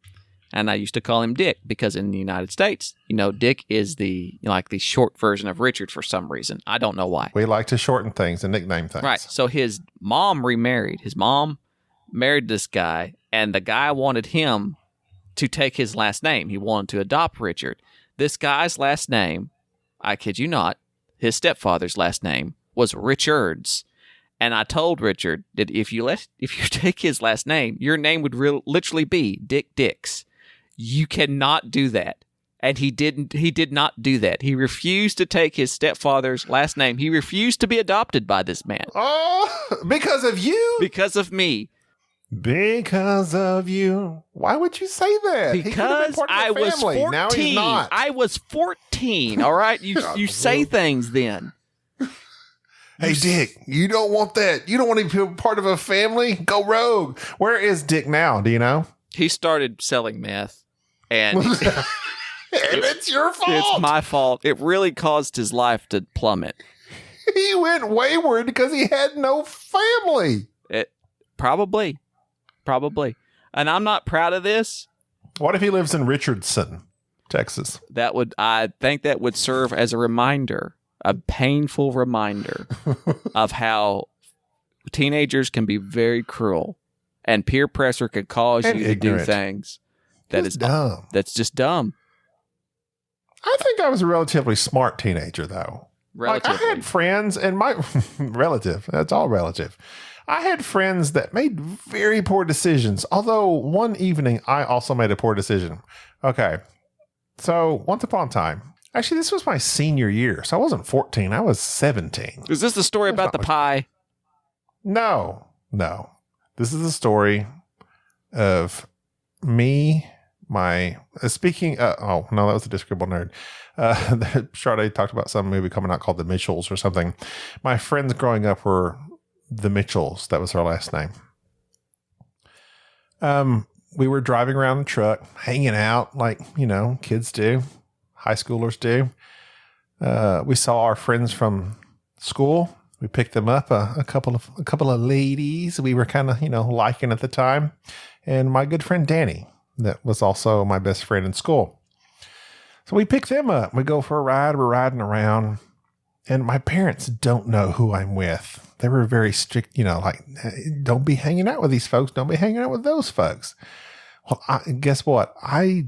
and I used to call him Dick because in the United States, Dick is the short version of Richard for some reason. I don't know why. We like to shorten things and nickname things. Right. So his mom remarried. His mom married this guy, and the guy wanted him to take his last name. He wanted to adopt Richard. This guy's last name, I kid you not, his stepfather's last name was Richards. And I told Richard that if you take his last name, your name would literally be Dick Dix. You cannot do that. And he did not do that. He refused to take his stepfather's last name. He refused to be adopted by this man. Oh, because of you? Because of me. Because of you. Why would you say that? Because I was 14. Now he's not. I was 14. All right? You say things then. Hey, Dick, you don't want that. You don't want to be part of a family? Go rogue. Where is Dick now? Do you know? He started selling meth. And it's your fault. It's my fault. It really caused his life to plummet. He went wayward because he had no family. Probably. And I'm not proud of this. What if he lives in Richardson, Texas? I think that would serve as a reminder, a painful reminder of how teenagers can be very cruel and peer pressure can cause and you ignorant. to do things that is dumb. That's just dumb. I think I was a relatively smart teenager, though. Relatively. Like I had friends, and my relative, that's all relative. I had friends that made very poor decisions. Although one evening, I also made a poor decision. Okay. So once upon a time, actually, this was my senior year. So I wasn't 14. I was 17. Is this the story about the pie? No. This is the story of me, speaking, that was the Disagreeable Nerd. Sade talked about some movie coming out called The Mitchells or something. My friends growing up were the Mitchells. That was her last name. We were driving around the truck, hanging out like, kids do, high schoolers do. We saw our friends from school. We picked them up, a couple of ladies we were kind of, liking at the time. And my good friend Danny, that was also my best friend in school. So we pick them up. We go for a ride. We're riding around. And my parents don't know who I'm with. They were very strict, don't be hanging out with these folks. Don't be hanging out with those folks. Well, guess what? I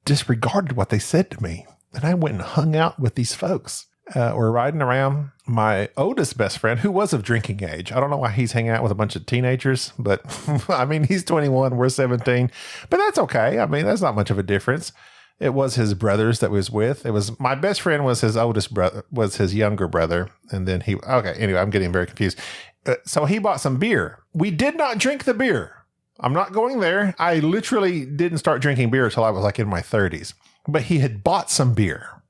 disregarded what they said to me. And I went and hung out with these folks. We're riding around. My oldest best friend, who was of drinking age, I don't know why he's hanging out with a bunch of teenagers, but I mean, he's 21, we're 17, but that's okay. I mean, that's not much of a difference. It was his brothers that was with. It was my best friend was his oldest brother, was his younger brother. And then anyway, I'm getting very confused. So he bought some beer. We did not drink the beer. I'm not going there. I literally didn't start drinking beer until I was like in my 30s, but he had bought some beer.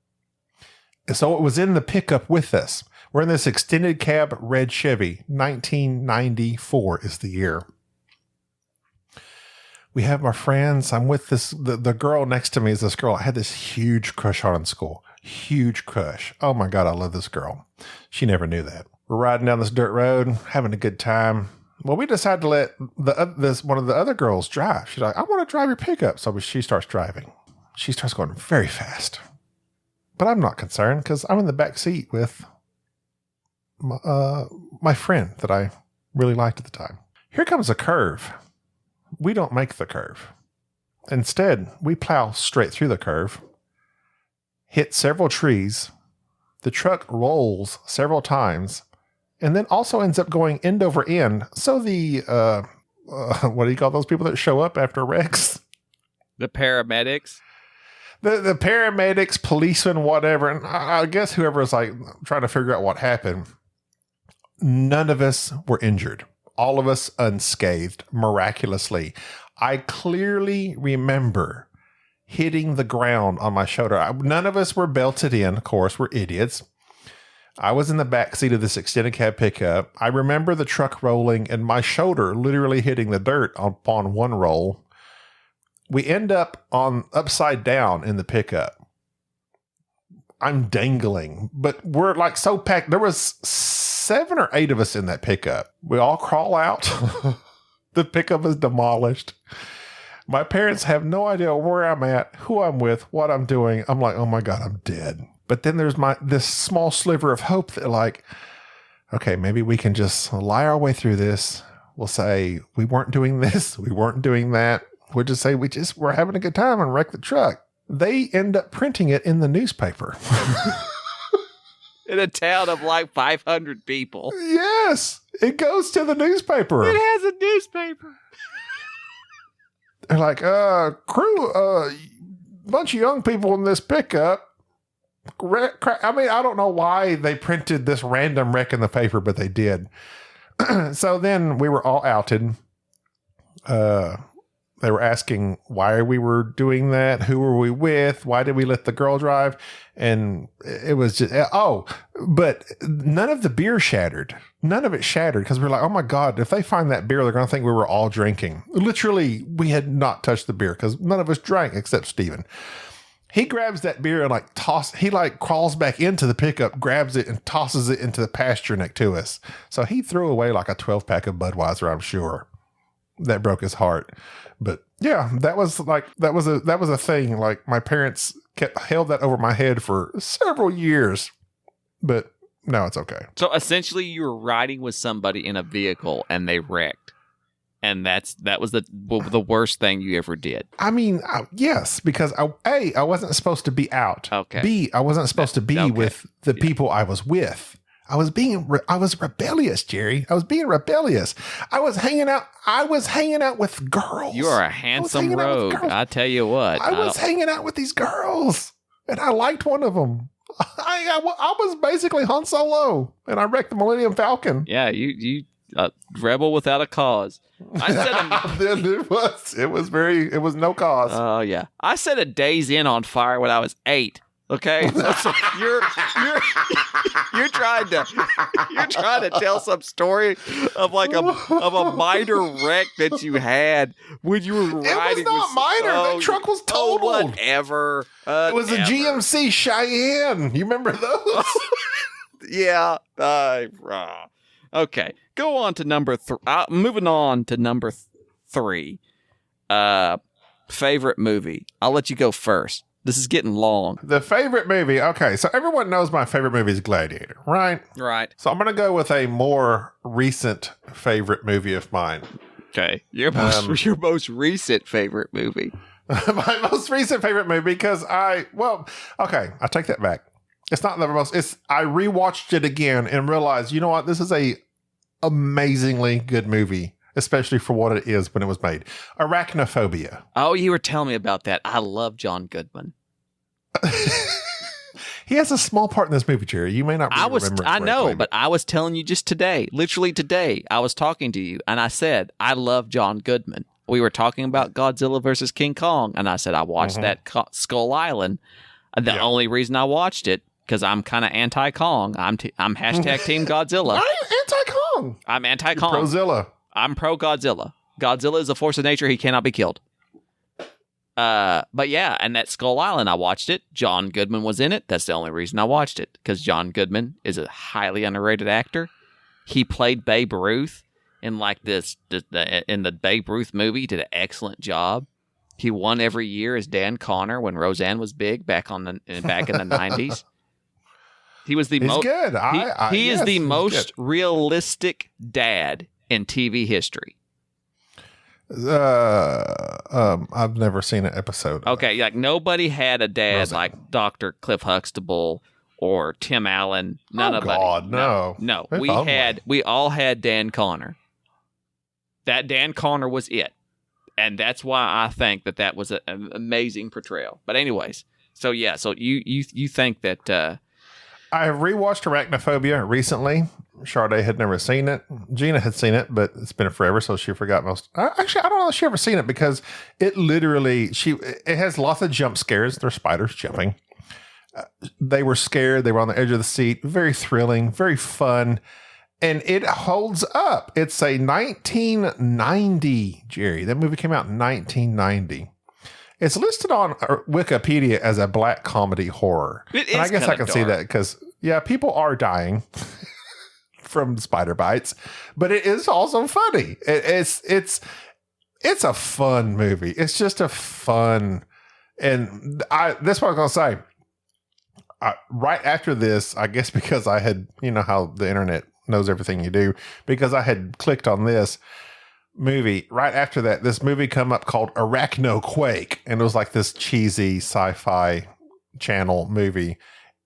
So it was in the pickup with us. We're in this extended cab red Chevy. 1994 is the year. We have our friends. I'm with the girl next to me is this girl I had this huge crush on in school. Huge crush. Oh my God, I love this girl. She never knew that. We're riding down this dirt road, having a good time. Well, we decided to let one of the other girls drive. She's like, I want to drive your pickup. So she starts driving. She starts going very fast. But I'm not concerned because I'm in the back seat with my friend that I really liked at the time. Here comes a curve. We don't make the curve. Instead, we plow straight through the curve, hit several trees. The truck rolls several times, and then also ends up going end over end. So the, what do you call those people that show up after wrecks? The paramedics. The paramedics, policemen, whatever, and I guess whoever was like trying to figure out what happened, none of us were injured. All of us unscathed, miraculously. I clearly remember hitting the ground on my shoulder. None of us were belted in, of course, we're idiots. I was in the back seat of this extended cab pickup. I remember the truck rolling and my shoulder literally hitting the dirt upon one roll. We end up upside down in the pickup. I'm dangling, but we're like so packed. There was 7 or 8 of us in that pickup. We all crawl out. The pickup is demolished. My parents have no idea where I'm at, who I'm with, what I'm doing. I'm like, oh my God, I'm dead. But then there's this small sliver of hope that like, okay, maybe we can just lie our way through this. We'll say we weren't doing this. We weren't doing that. We'll just say we're having a good time and wreck the truck. They end up printing it in the newspaper. In a town of like 500 people. Yes, it goes to the newspaper. It has a newspaper. They're like, bunch of young people in this pickup. I mean, I don't know why they printed this random wreck in the paper, but they did. So then we were all outed. They were asking why we were doing that. Who were we with? Why did we let the girl drive? And it was just, but none of the beer shattered. None of it shattered because we're like, oh my God, if they find that beer, they're going to think we were all drinking. Literally, we had not touched the beer because none of us drank except Steven. He grabs that beer and he crawls back into the pickup, grabs it and tosses it into the pasture next to us. So he threw away like a 12-pack of Budweiser, I'm sure. That broke his heart. But yeah, that was a thing. Like my parents held that over my head for several years, but now it's okay. So essentially you were riding with somebody in a vehicle and they wrecked. And that was the worst thing you ever did. I mean, yes, because I wasn't supposed to be out. Okay. B, I wasn't supposed to be with the people I was with. I was rebellious, Jerry. I was being rebellious. I was hanging out with girls. You are a handsome rogue. I tell you what. I was hanging out with these girls, and I liked one of them. I was basically Han Solo, and I wrecked the Millennium Falcon. Yeah, you rebel without a cause. I said it was no cause. Oh yeah, I set a Days Inn on fire when I was 8. Okay, so you're trying to tell some story of like a minor wreck that you had when you were riding. It was not minor. That truck was totaled. Whatever. It was a GMC Cheyenne. You remember those? Yeah. Okay. Go on to number 3. Moving on to number 3. Favorite movie. I'll let you go first. This is getting long. The favorite movie. Okay, so everyone knows my favorite movie is Gladiator, right? Right. So I'm going to go with a more recent favorite movie of mine. Okay. Your most recent favorite movie. My most recent favorite movie because I take that back. It's not the most. I rewatched it again and realized, you know what? This is a amazingly good movie, especially for what it is when it was made. Arachnophobia. Oh, you were telling me about that. I love John Goodman. He has a small part in this movie, Jerry. You may not remember it. I know, but I was telling you just today, literally today, I was talking to you, and I said, I love John Goodman. We were talking about Godzilla versus King Kong, and I said, I watched that Skull Island. The only reason I watched it, because I'm kind of anti-Kong. I'm hashtag Team Godzilla. Why are you anti-Kong? I'm anti-Kong. Prozilla. I'm pro-Godzilla. Godzilla is a force of nature. He cannot be killed. But yeah, and that Skull Island, I watched it. John Goodman was in it. That's the only reason I watched it, because John Goodman is a highly underrated actor. He played Babe Ruth in in the Babe Ruth movie. Did an excellent job. He won every year as Dan Connor when Roseanne was big back in the 90s. He was the most good. He is the most realistic dad in TV history. I've never seen an episode. Okay, like nobody had a dad like Dr. Cliff Huxtable or Tim Allen. No. We all had Dan Connor. That Dan Connor was it. And that's why I think that was an amazing portrayal. But anyways, so you think that I have rewatched Arachnophobia recently. Sade had never seen it. Gina had seen it, but it's been forever, so she forgot most. Actually, I don't know if she ever seen it, because it literally it has lots of jump scares. There are spiders jumping. They were scared. They were on the edge of the seat. Very thrilling, very fun, and it holds up. It's a 1990, Jerry. That movie came out in 1990. It's listed on Wikipedia as a black comedy horror. And I guess I can see that because, people are dying from spider bites, but it is also funny. It's a fun movie. It's just a fun, and that's what I was going to say. Right after this, I guess because I had, how the internet knows everything you do, because I had clicked on this movie. Right after that, this movie come up called Arachno Quake, and it was like this cheesy sci-fi channel movie,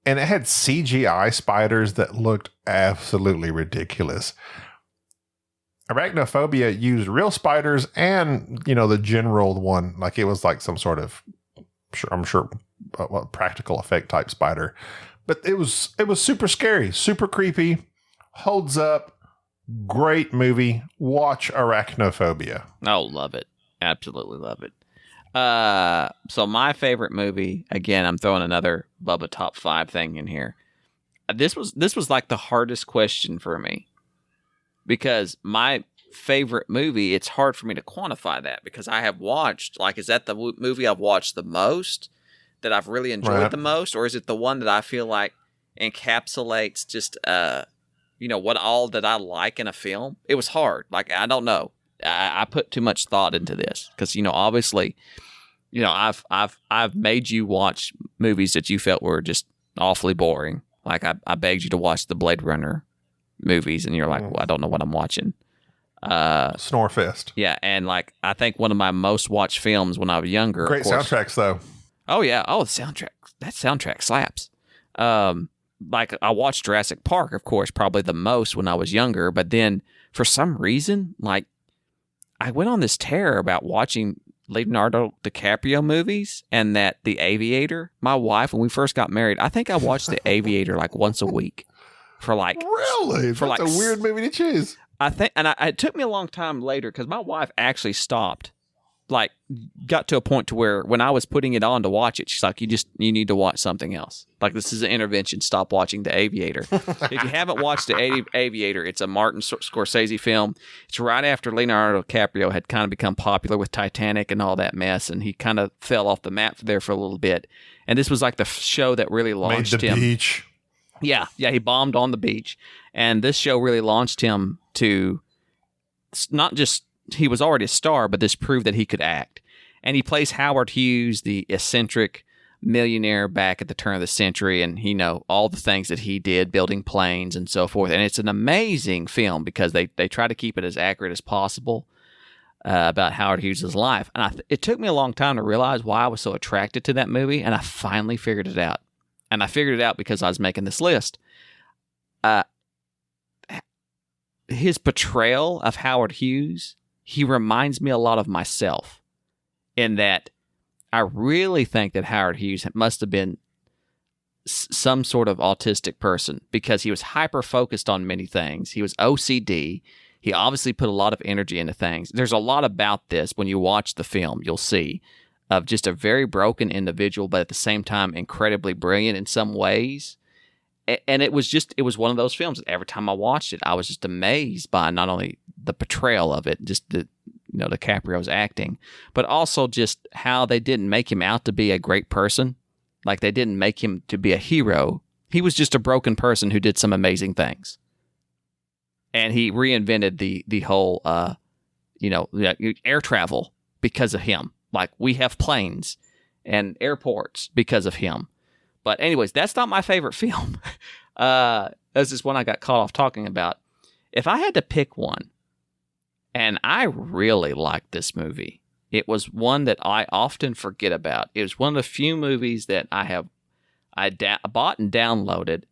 and it had CGI spiders that looked absolutely ridiculous. Arachnophobia used real spiders and, the general one, like it was like some sort of, I'm sure, practical effect type spider, but it was super scary, super creepy, holds up. Great movie. Watch Arachnophobia. Oh, love it. Absolutely love it. So my favorite movie, again, I'm throwing another Bubba top 5 thing in here. This was like the hardest question for me, because my favorite movie, it's hard for me to quantify that, because I have watched, is that the movie I've watched the most, that I've really enjoyed the most, or is it the one that I feel like encapsulates just what all that I like in a film? It was hard. I don't know. I put too much thought into this because, obviously, I've made you watch movies that you felt were just awfully boring. I begged you to watch the Blade Runner movies, and you're like, well, I don't know what I'm watching. Snorefest. Yeah, and I think one of my most watched films when I was younger. Great soundtracks, though. Oh yeah. Oh, the soundtrack. That soundtrack slaps. I watched Jurassic Park, of course, probably the most when I was younger. But then for some reason, I went on this tear about watching Leonardo DiCaprio movies, and that The Aviator. My wife, when we first got married, I think I watched The Aviator once a week for really? That's a weird movie to choose. I think, and it took me a long time later because my wife actually stopped. Got to a point to where when I was putting it on to watch it, she's like, you need to watch something else. This is an intervention. Stop watching The Aviator. If you haven't watched The Aviator, it's a Martin Scorsese film. It's right after Leonardo DiCaprio had kind of become popular with Titanic and all that mess, and he kind of fell off the map there for a little bit. And this was the show that really launched him. Beach. Yeah, he bombed on the beach. And this show really launched him to not just, he was already a star, but this proved that he could act. And he plays Howard Hughes, the eccentric millionaire back at the turn of the century, and all the things that he did, building planes and so forth. And it's an amazing film because they try to keep it as accurate as possible about Howard Hughes' life. And it took me a long time to realize why I was so attracted to that movie, and I finally figured it out. and I figured it out because I was making this list. His portrayal of Howard Hughes, he reminds me a lot of myself in that I really think that Howard Hughes must have been some sort of autistic person because he was hyper-focused on many things. He was OCD. He obviously put a lot of energy into things. There's a lot about this when you watch the film, you'll see, of just a very broken individual, but at the same time incredibly brilliant in some ways. And it was one of those films that every time I watched it, I was just amazed by not only the portrayal of it, just DiCaprio's acting, but also just how they didn't make him out to be a great person. Like they didn't make him to be a hero. He was just a broken person who did some amazing things. And he reinvented the whole, air travel because of him. Like we have planes and airports because of him. But anyways, that's not my favorite film. That's just one I got caught off talking about. If I had to pick one, and I really liked this movie, it was one that I often forget about. It was one of the few movies that I bought and downloaded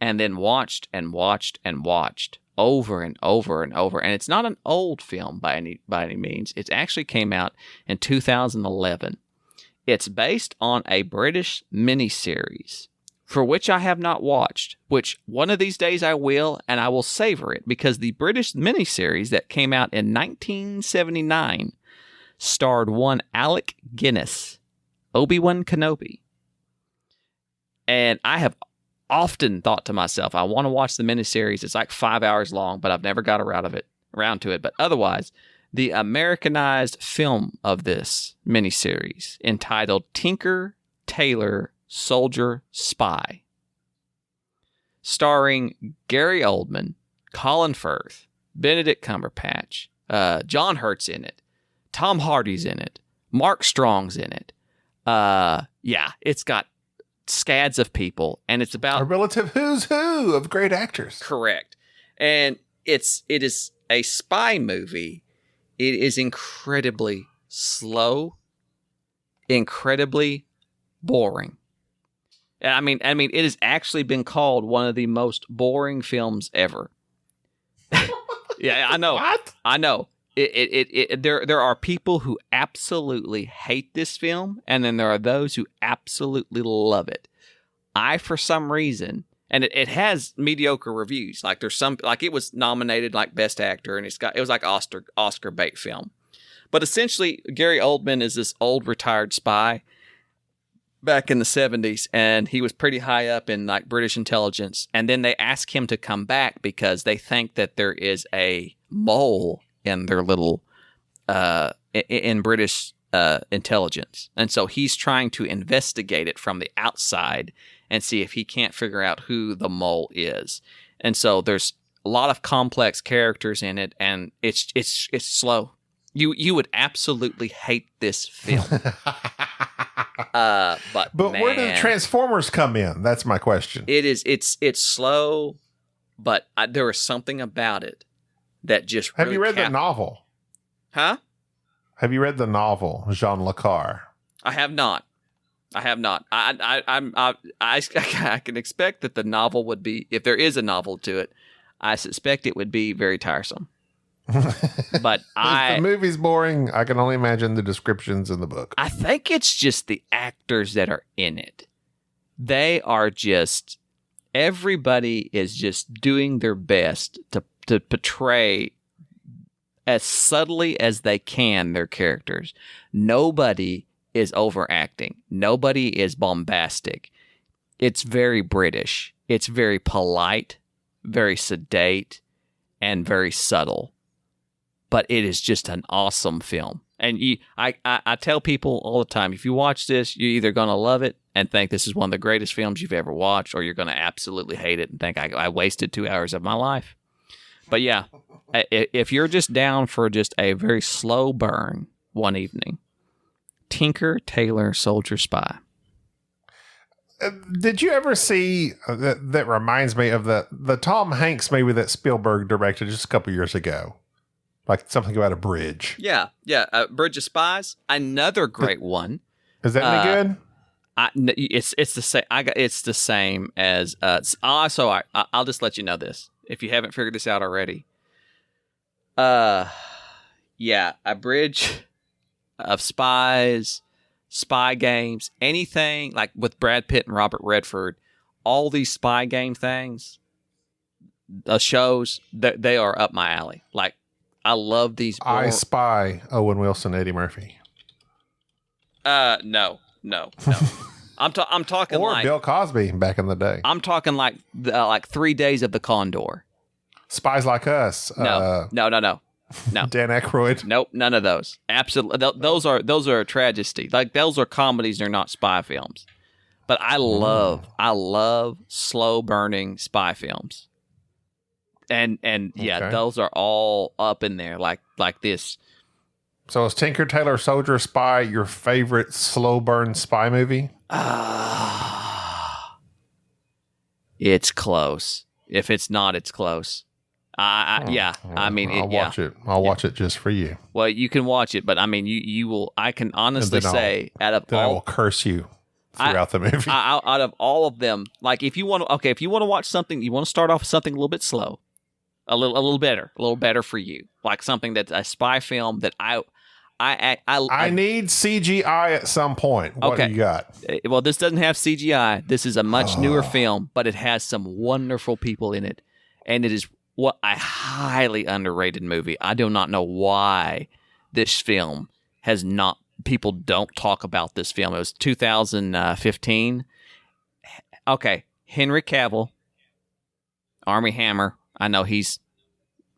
and then watched and watched and watched over and over and over. And it's not an old film by any means. It actually came out in 2011. It's based on a British miniseries for which I have not watched, which one of these days I will, and I will savor it because the British miniseries that came out in 1979 starred one Alec Guinness, Obi-Wan Kenobi. And I have often thought to myself, I want to watch the miniseries. It's like 5 hours long, but I've never got around to it. But otherwise, the Americanized film of this miniseries entitled Tinker, Tailor, Soldier, Spy, starring Gary Oldman, Colin Firth, Benedict Cumberbatch, John Hurt's in it, Tom Hardy's in it, Mark Strong's in it. It's got scads of people, and it's about a relative who's who of great actors. Correct. And it is a spy movie. It is incredibly slow, incredibly boring. I mean, it has actually been called one of the most boring films ever. Yeah, I know. What? I know. There are people who absolutely hate this film, and then there are those who absolutely love it. I, for some reason, and it has mediocre reviews. Like there's some, like it was nominated like Best Actor, and it was like Oscar bait film. But essentially, Gary Oldman is this old retired spy back in the 70s, and he was pretty high up in like British intelligence. And then they ask him to come back because they think that there is a mole in their little in British intelligence, and so he's trying to investigate it from the outside and see if he can't figure out who the mole is. And so there's a lot of complex characters in it, and it's slow. You would absolutely hate this film. But man, where do the Transformers come in? That's my question. It's slow, but there was something about it that just have you read the novel? Huh? Have you read the novel, Jean Le Carre? I have not. I can expect that the novel would be, if there is a novel to it, I suspect it would be very tiresome. But if the movie's boring, I can only imagine the descriptions in the book. I think it's just the actors that are in it. They are just, everybody is just doing their best to portray as subtly as they can their characters. Nobody is overacting. Nobody is bombastic. It's very British. It's very polite, very sedate, and very subtle. But it is just an awesome film. And I tell people all the time, if you watch this, you're either going to love it and think this is one of the greatest films you've ever watched, or you're going to absolutely hate it and think I wasted 2 hours of my life. But yeah, if you're just down for just a very slow burn one evening, Tinker, Tailor, Soldier, Spy. Did you ever see that reminds me of the Tom Hanks movie that Spielberg directed just a couple years ago? Like something about a bridge. Yeah. Bridge of Spies. Another great one. Is that any good? It's the same. It's the same as. So I'll just let you know this if you haven't figured this out already. Yeah, a bridge of spies, spy games, anything like with Brad Pitt and Robert Redford. All these spy game things, shows, they are up my alley. Like, I love these. I Spy, Owen Wilson, Eddie Murphy. No. I'm talking or like Bill Cosby back in the day. I'm talking like 3 Days of the Condor. Spies Like Us. No. Dan Aykroyd. Nope, none of those. Absolutely, those are a tragedy. Like, those are comedies. They're not spy films. But I love slow burning spy films. And yeah, Okay. those are all up in there like this. So is Tinker Tailor Soldier Spy your favorite slow burn spy movie? It's close. If it's not, it's close. Yeah. I mean, I'll watch it. I'll watch it just for you. Well, you can watch it, but I mean, you will. I can honestly say, out of Then I will all, curse you throughout the movie. out of all of them, like if you want to watch something, you want to start off with something a little bit slow, a little better for you, like something that's a spy film that I need CGI at some point. What do you got? Well, this doesn't have CGI. This is a much newer film, but it has some wonderful people in it, and it is a highly underrated movie. I do not know why this film has not. People don't talk about this film. It was 2015. Okay, Henry Cavill, Army Hammer. I know he's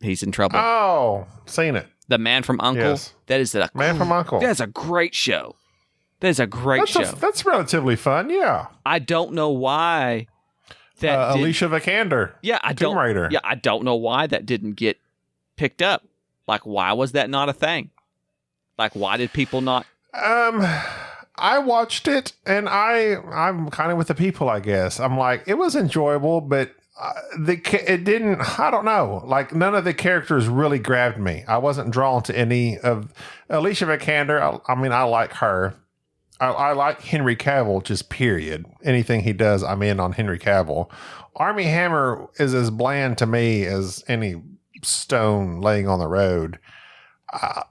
in trouble. Oh, seen it. The Man from U.N.C.L.E. Yes. That is Man from U.N.C.L.E. That's a great show. That is a great show. That's relatively fun. Yeah. I don't know why that Alicia Vikander. Yeah, Tomb Raider. Yeah, I don't know why that didn't get picked up. Like, why was that not a thing? Like, why did people not? I watched it, and I'm kind of with the people, I guess. I'm like, it was enjoyable, but it didn't. I don't know. Like, none of the characters really grabbed me. I wasn't drawn to any of Alicia Vikander. I mean, I like her. I like Henry Cavill, just period. Anything he does, I'm in on Henry Cavill. Army Hammer is as bland to me as any stone laying on the road.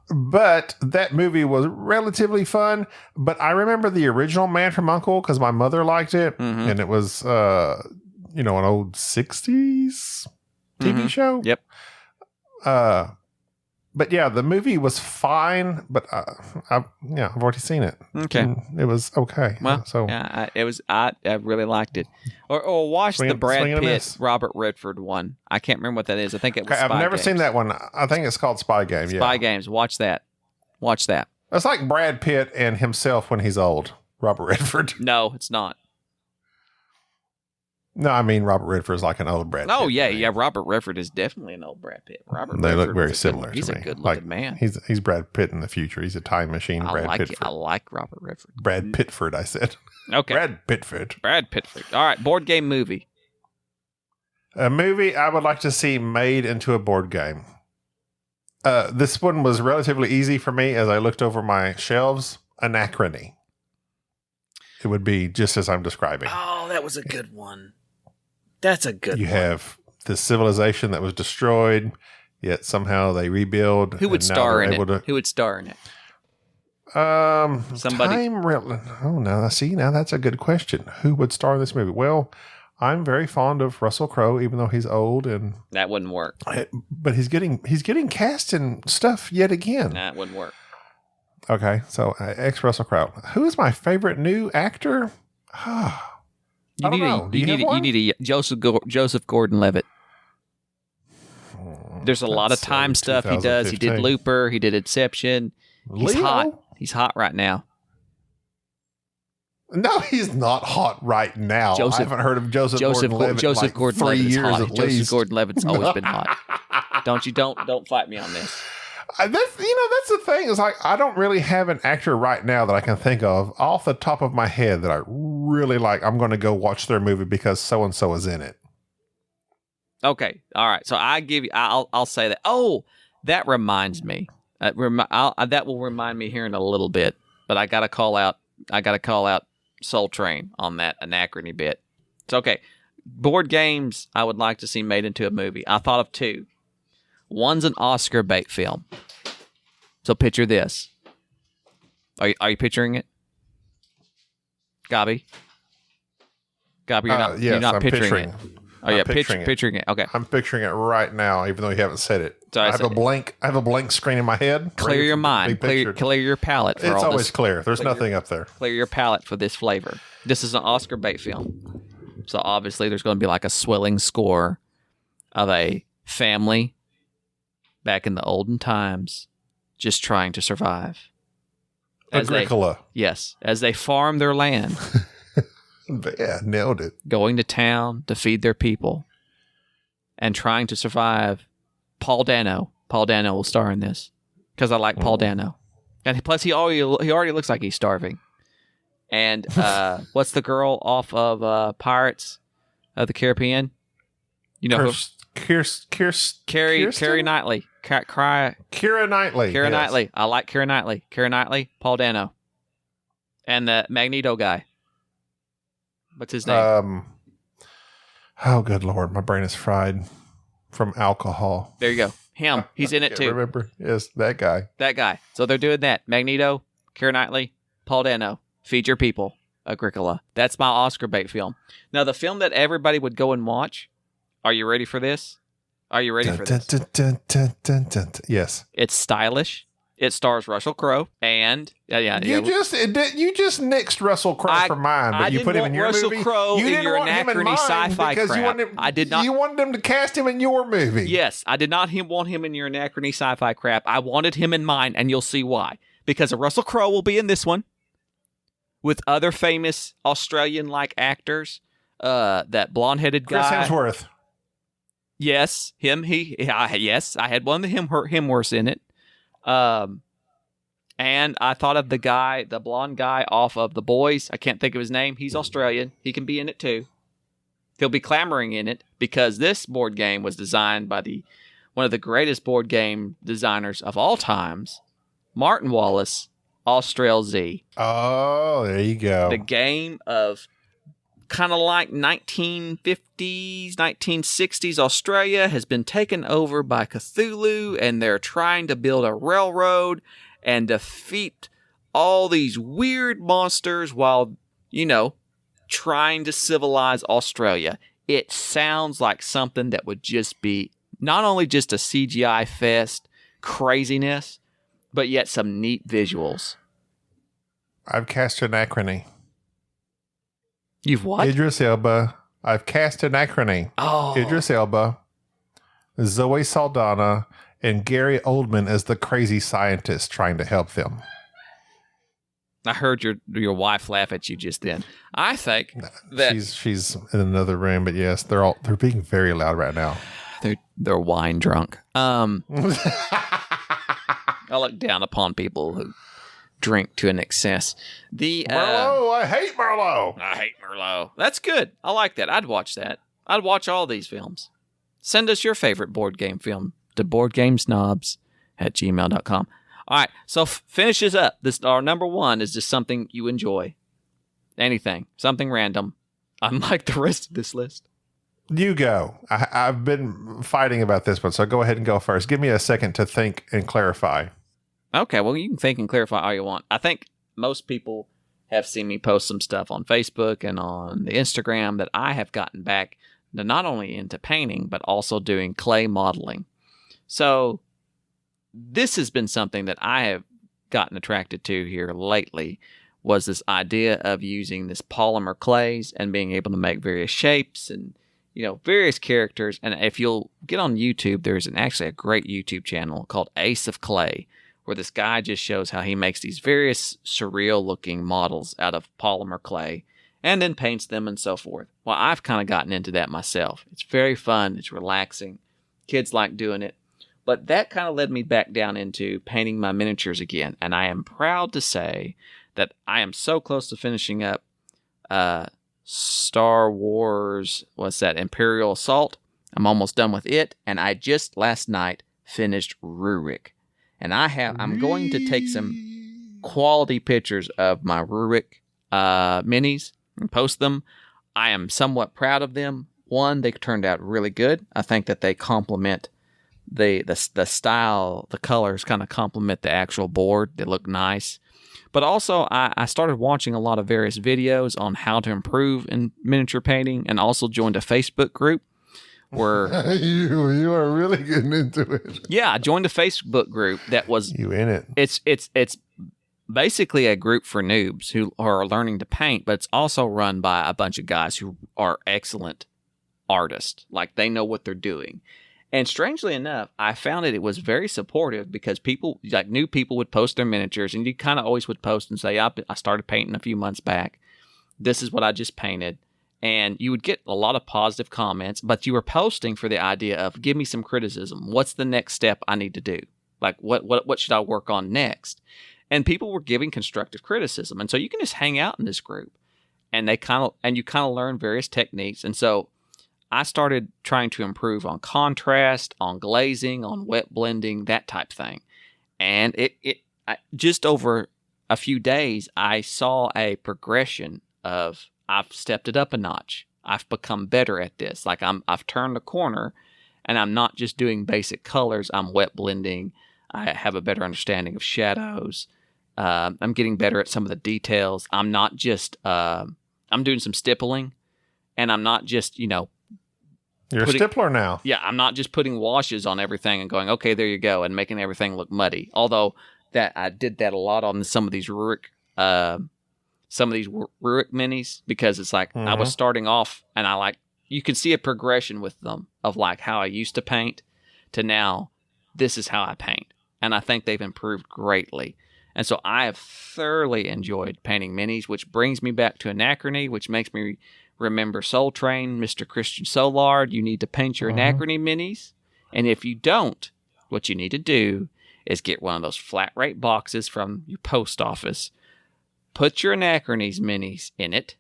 But that movie was relatively fun. But I remember the original Man from U.N.C.L.E. because my mother liked it. Mm-hmm. And it was, an old 60s TV show. Yep. But yeah, the movie was fine, but I've already seen it. Okay. And it was okay. Well, so yeah, I really liked it. Or watch the Brad Pitt, Robert Redford one. I can't remember what that is. I think it was I've never seen that one. I think it's called Spy Game. Spy Games. Watch that. It's like Brad Pitt and himself when he's old. Robert Redford. No, it's not. No, I mean Robert Redford is like an old Brad Pitt. Oh, yeah. Robert Redford is definitely an old Brad Pitt. They look very similar. He's a good-looking man. He's Brad Pitt in the future. He's a time machine. I like Robert Redford. Brad Pittford, I said. Okay. Brad Pittford. All right, board game movie. A movie I would like to see made into a board game. This one was relatively easy for me as I looked over my shelves. Anachrony. It would be just as I'm describing. Oh, that was a good one. That's a good one. You have the civilization that was destroyed, yet somehow they rebuild. Who would star in it? Who would star in it? Somebody. Now that's a good question. Who would star in this movie? Well, I'm very fond of Russell Crowe, even though he's old and that wouldn't work. But he's getting cast in stuff yet again. That wouldn't work. Okay, so ex Russell Crowe. Who is my favorite new actor? You need a Joseph Gordon-Levitt. There's a lot of time stuff he does. He did Looper. He did Inception. He's hot. He's hot right now. No, he's not hot right now. I haven't heard of Joseph Gordon-Levitt. Joseph Gordon-Levitt is hot. Joseph Gordon-Levitt's always been hot. Don't fight me on this. That's the thing. Is like I don't really have an actor right now that I can think of off the top of my head that I really like. I'm going to go watch their movie because so and so is in it. Okay, all right. So I'll say that. Oh, that reminds me. That will remind me here in a little bit. But I got to call out Soul Train on that anachrony bit. It's okay. Board games I would like to see made into a movie. I thought of two. One's an Oscar bait film. So picture this. Are you picturing it? Gaby? Gaby, you're not picturing it. Oh yeah, picturing it. Okay. I'm picturing it right now, even though you haven't said it. So I have a blank screen in my head. Clear your mind. Clear your palate. For it's all always this. clear. There's nothing up there. Clear your palate for this flavor. This is an Oscar bait film. So obviously there's going to be like a swelling score of a family back in the olden times just trying to survive. Agricola. Yes. As they farm their land. Yeah, nailed it. Going to town to feed their people and trying to survive. Paul Dano will star in this because I like Paul Dano. And plus he already looks like he's starving. And what's the girl off of Pirates of the Caribbean? You know, Carrie Knightley. Keira Knightley. Keira Knightley. I like Keira Knightley. Keira Knightley, Paul Dano. And the Magneto guy. What's his name? Oh, good Lord. My brain is fried from alcohol. There you go. Him. He's in it too. Remember? Yes, that guy. That guy. So they're doing that. Magneto, Keira Knightley, Paul Dano. Feed your people. Agricola. That's my Oscar bait film. Now, the film that everybody would go and watch. Are you ready for this? Are you ready for this? Yes. It's stylish. It stars Russell Crowe and you just nixed Russell Crowe for mine, but you put him in your Russell movie. Crowe You in didn't your want him in anachrony mine sci-fi because crap. I did not. You wanted him to cast him in your movie. Yes, I did not want him in your anachrony sci-fi crap. I wanted him in mine, and you'll see why. Because Russell Crowe will be in this one with other famous Australian-like actors. That blonde-headed guy, Chris Hemsworth. Yes, him. Yes, I had one of the Hemsworths in it. And I thought of the blonde guy off of The Boys. I can't think of his name. He's Australian. He can be in it too. He'll be clamoring in it because this board game was designed by one of the greatest board game designers of all times, Martin Wallace, Austral Z. Oh, there you go. The game of kind of like 1950s, 1960s Australia has been taken over by Cthulhu, and they're trying to build a railroad and defeat all these weird monsters while, trying to civilize Australia. It sounds like something that would just be not only just a CGI fest craziness, but yet some neat visuals. I've cast Anachrony. You've what? Idris Elba. I've cast Anachrony. Oh. Idris Elba, Zoe Saldana, and Gary Oldman as the crazy scientist trying to help them. I heard your wife laugh at you just then. I think that she's in another room, but yes, they're being very loud right now. They're wine drunk. I look down upon people who drink to an excess. Merlot, I hate Merlot. I hate Merlot. That's good. I like that. I'd watch that. I'd watch all these films. Send us your favorite board game film to boardgamesnobs@gmail.com. All right, so finish this up. Our number one is just something you enjoy. Anything. Something random. Unlike the rest of this list. You go. I've been fighting about this one, so go ahead and go first. Give me a second to think and clarify. Okay, well, you can think and clarify all you want. I think most people have seen me post some stuff on Facebook and on the Instagram that I have gotten back to not only into painting, but also doing clay modeling. So this has been something that I have gotten attracted to here lately, was this idea of using this polymer clays and being able to make various shapes and, various characters. And if you'll get on YouTube, there's actually a great YouTube channel called Ace of Clay, where this guy just shows how he makes these various surreal-looking models out of polymer clay and then paints them and so forth. Well, I've kind of gotten into that myself. It's very fun. It's relaxing. Kids like doing it. But that kind of led me back down into painting my miniatures again. And I am proud to say that I am so close to finishing up Star Wars, Imperial Assault. I'm almost done with it. And I just last night finished Rurik. And I'm going to take some quality pictures of my Rurik minis and post them. I am somewhat proud of them. One, they turned out really good. I think that they complement the style, the colors kind of complement the actual board. They look nice. But also, I started watching a lot of various videos on how to improve in miniature painting, and also joined a Facebook group where you are really getting into it. Yeah, I joined a Facebook group that was you in it. It's basically a group for noobs who are learning to paint, but it's also run by a bunch of guys who are excellent artists. Like, they know what they're doing. And strangely enough, I found it was very supportive, because people, like new people, would post their miniatures, and you kind of always would post and say, I started painting a few months back. This is what I just painted. And you would get a lot of positive comments, but you were posting for the idea of, give me some criticism. What's the next step I need to do? Like, what should I work on next? And people were giving constructive criticism. And so you can just hang out in this group, and you kind of learn various techniques. And so I started trying to improve on contrast, on glazing, on wet blending, that type thing. And just over a few days, I saw a progression of, I've stepped it up a notch. I've become better at this. Like, I've turned the corner, and I'm not just doing basic colors. I'm wet blending. I have a better understanding of shadows. I'm getting better at some of the details. I'm not just, I'm doing some stippling, and I'm not just, you're a stippler now. Yeah, I'm not just putting washes on everything and going, okay, there you go, and making everything look muddy. Although that I did that a lot on some of these Rurik minis, because it's like I was starting off, and you can see a progression with them of like how I used to paint to now this is how I paint. And I think they've improved greatly. And so I have thoroughly enjoyed painting minis, which brings me back to Anachrony, which makes me remember Soul Train, Mr. Christian Solard. You need to paint your Anachrony minis. And if you don't, what you need to do is get one of those flat rate boxes from your post office, put your Anachrony's minis in it,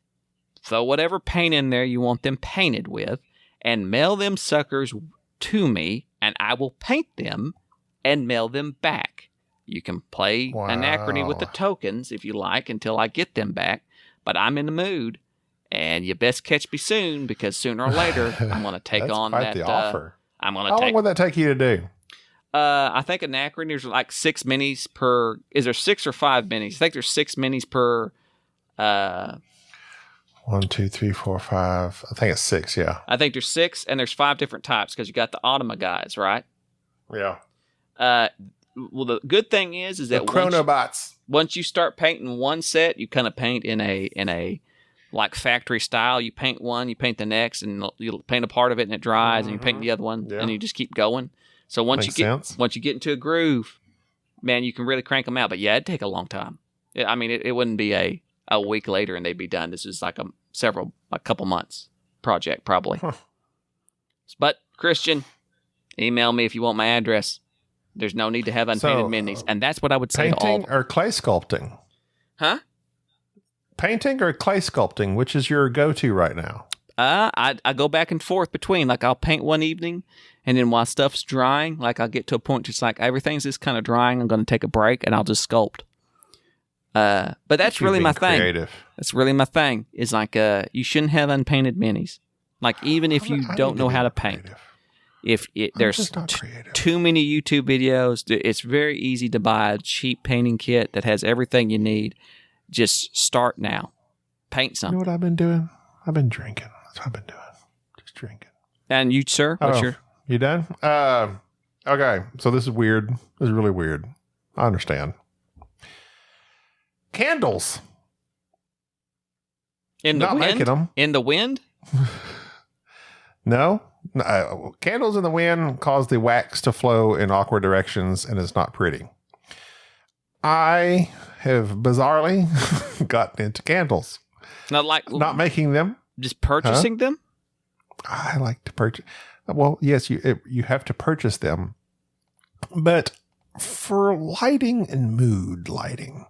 throw whatever paint in there you want them painted with, and mail them suckers to me, and I will paint them and mail them back. You can play Anachrony with the tokens if you like until I get them back, but I'm in the mood. And you best catch me soon, because sooner or later I'm going to take on that. The offer. How long would that take you to do? I think Anachrony, there's like 6 minis per. Is there 6 or 5 minis? I think there's 6 minis per. 1, 2, 3, 4, 5. I think it's 6. Yeah. I think there's 6, and there's 5 different types, because you got the Automa guys, right? Yeah. Well, the good thing is that the Chronobots. Once you start painting one set, you kind of paint in a like factory style. You paint one, you paint the next, and you'll paint a part of it, and it dries, and you paint the other one, and you just keep going. So once you get into a groove, man, you can really crank them out. But yeah, it'd take a long time. I mean, it wouldn't be a week later and they'd be done. This is like a couple months project probably. But Christian, email me if you want my address. There's no need to have unpainted minis, and that's what I would say to all. Painting or clay sculpting? Huh? Painting or clay sculpting, which is your go-to right now? I go back and forth between. Like, I'll paint one evening, and then while stuff's drying, like, I'll get to a point just like everything's just kind of drying. I'm going to take a break, and I'll just sculpt. But that's really my thing. That's really my thing. Is like, you shouldn't have unpainted minis. Like, even if you don't know how to paint. There's too many YouTube videos, it's very easy to buy a cheap painting kit that has everything you need. Just start now. Paint something. You know what I've been doing? I've been drinking. That's what I've been doing. Just drinking. And you, sir? You done? Okay. So this is weird. This is really weird. I understand. Candles. In the Not wind? making them. In the wind? No. Candles in the wind cause the wax to flow in awkward directions, and it's not pretty. I have bizarrely gotten into candles. Not making them. Just purchasing them? I like to purchase. Well, yes, you have to purchase them, but for lighting and mood lighting.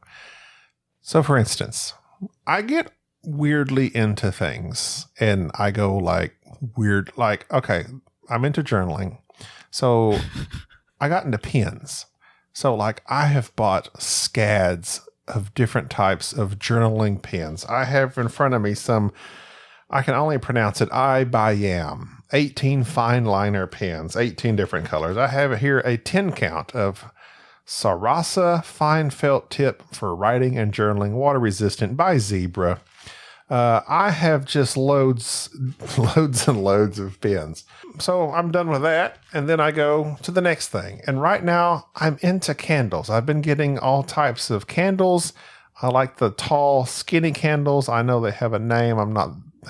So, for instance, I get weirdly into things, and I go okay, I'm into journaling. So I got into pens. So like I have bought scads of different types of journaling pens. I have in front of me some, I can only pronounce it, I by Yam, 18 fine liner pens, 18 different colors. I have here a 10 count of Sarasa fine felt tip for writing and journaling, water resistant by Zebra. I have just loads and loads of pens. So I'm done with that. And then I go to the next thing. And right now I'm into candles. I've been getting all types of candles. I like the tall, skinny candles. I know they have a name.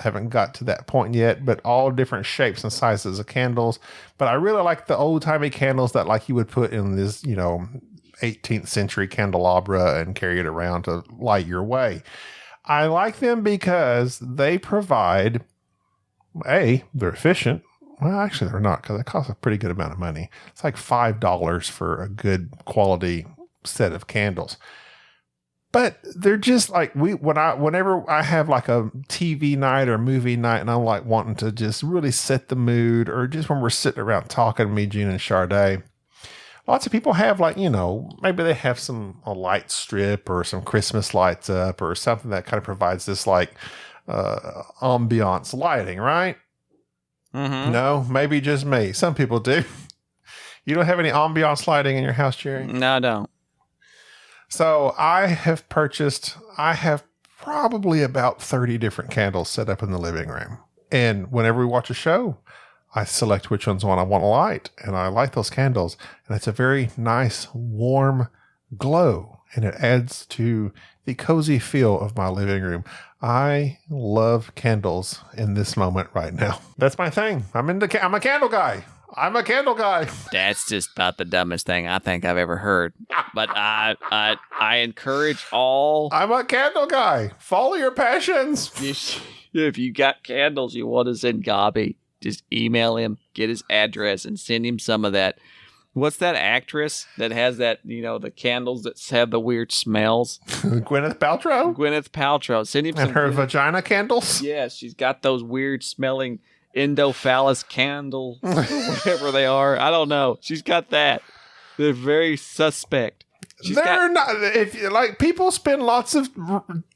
Haven't got to that point yet, but all different shapes and sizes of candles. But I really like the old timey candles that like you would put in this, 18th century candelabra and carry it around to light your way. I like them because they provide, they're efficient. Well, actually, they're not, because they cost a pretty good amount of money. It's like $5 for a good quality set of candles. But they're just like, whenever I have like a TV night or movie night and I'm like wanting to just really set the mood, or just when we're sitting around talking, me, Gene, and Sade, lots of people have like, maybe they have a light strip or some Christmas lights up or something that kind of provides this like ambiance lighting, right? Mm-hmm. No, maybe just me. Some people do. You don't have any ambiance lighting in your house, Jerry? No, I don't. So I have probably about 30 different candles set up in the living room. And whenever we watch a show, I select which ones I want to light, and I light those candles. And it's a very nice, warm glow, and it adds to the cozy feel of my living room. I love candles in this moment right now. That's my thing. I'm a candle guy. I'm a candle guy. That's just about the dumbest thing I think I've ever heard. But I encourage all. I'm a candle guy. Follow your passions. If you got candles you want to send Gaby, just email him, get his address, and send him some of that. What's that actress that has that, the candles that have the weird smells? Gwyneth Paltrow? Gwyneth Paltrow. Send him some. And her vagina candles? Yeah, she's got those weird smelling endophallus candles, or whatever they are. I don't know. She's got that. They're very suspect. People spend lots of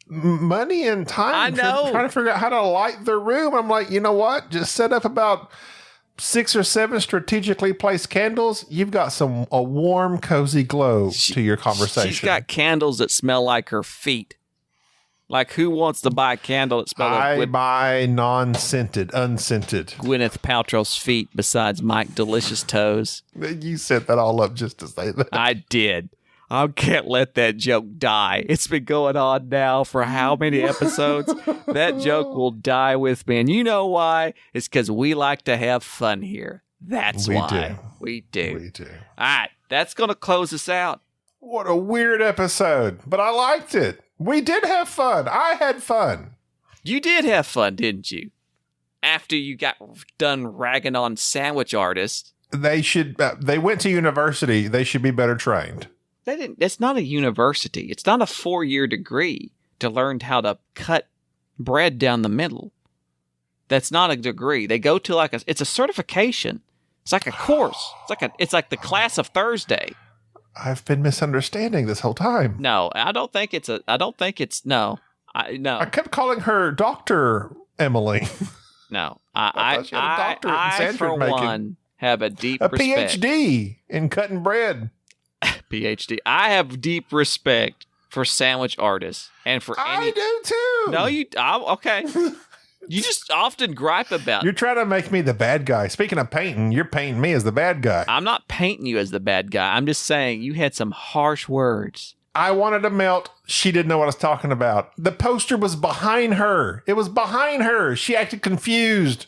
money and time trying to figure out how to light their room. I'm like, you know what? Just set up about 6 or 7 strategically placed candles. You've got a warm, cozy glow to your conversation. She's got candles that smell like her feet. Like, who wants to buy a candle that smells like... I buy unscented. Gwyneth Paltrow's feet besides Mike Delicious Toes. You set that all up just to say that. I did. I can't let that joke die. It's been going on now for how many episodes? That joke will die with me. And you know why? It's because we like to have fun here. That's why. We do. All right. That's going to close us out. What a weird episode. But I liked it. We did have fun. I had fun. You did have fun, didn't you? After you got done ragging on sandwich artists. They went to university. They should be better trained. It's not a university. It's not a 4-year degree to learn how to cut bread down the middle. That's not a degree. They go to it's a certification. It's like a course. It's like the class of Thursday. I've been misunderstanding this whole time. No, I don't think it's no. I kept calling her Dr. Emily. No. I for one, have a deep respect. PhD in cutting bread. PhD. I have deep respect for sandwich artists and for I do too. No, okay. You just often gripe about. You're trying to make me the bad guy. Speaking of painting, you're painting me as the bad guy. I'm not painting you as the bad guy. I'm just saying you had some harsh words. I wanted to melt. She didn't know what I was talking about. The poster was behind her. It was behind her. She acted confused.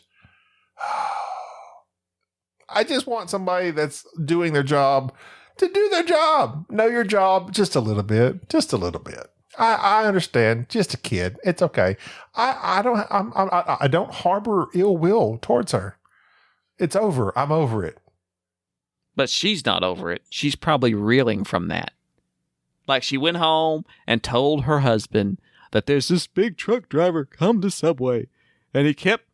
I just want somebody that's doing their job to do their job. Know your job just a little bit. Just a little bit. I understand. Just a kid. It's okay. I don't harbor ill will towards her. It's over. I'm over it. But she's not over it. She's probably reeling from that. Like she went home and told her husband that there's this big truck driver come to Subway, and he kept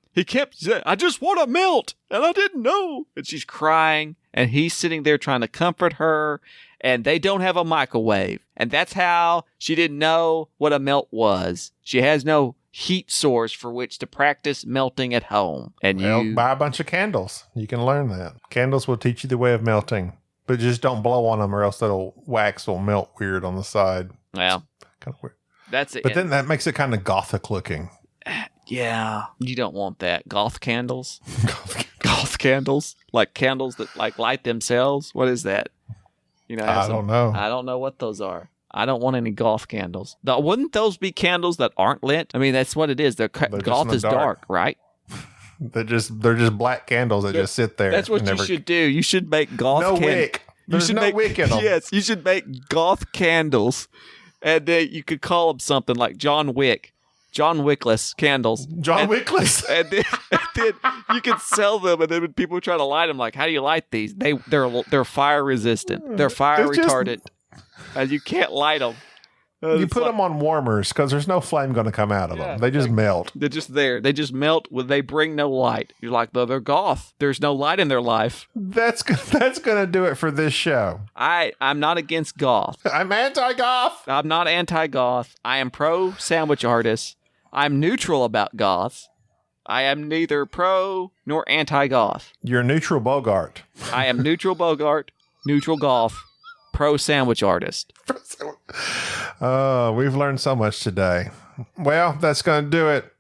saying, "I just want to melt," and I didn't know. And she's crying, and he's sitting there trying to comfort her and they don't have a microwave. And that's how she didn't know what a melt was. She has no heat source for which to practice melting at home. And you buy a bunch of candles. You can learn that. Candles will teach you the way of melting, but just don't blow on them or else wax will melt weird on the side. Well, kind of weird. That's it. But then that makes it kind of gothic looking. Yeah, you don't want that. Goth candles? Goth candles? Like candles that like light themselves? What is that? I don't know. I don't know what those are. I don't want any goth candles. Wouldn't those be candles that aren't lit? I mean, that's what it is. Goth is dark, right? They're just black candles that just sit there. That's what you should do. You should make goth candles. No wick. There's no wick in them. Yes, you should make goth candles, and you could call them something like John Wickless candles. John Wickless. And then you can sell them, and then when people try to light them, like, how do you light these? They're fire resistant. They're fire retardant. And you can't light them. You put them on warmers because there's no flame going to come out of them. They just melt. They're just there. They just melt when they bring no light. You're like, they're goth. There's no light in their life. That's going to do it for this show. I'm not against goth. I'm anti-goth. I'm not anti-goth. I am pro-sandwich artist. I'm neutral about goth. I am neither pro nor anti-goth. You're neutral Bogart. I am neutral Bogart, neutral goth, pro-sandwich artist. We've learned so much today. Well, that's going to do it.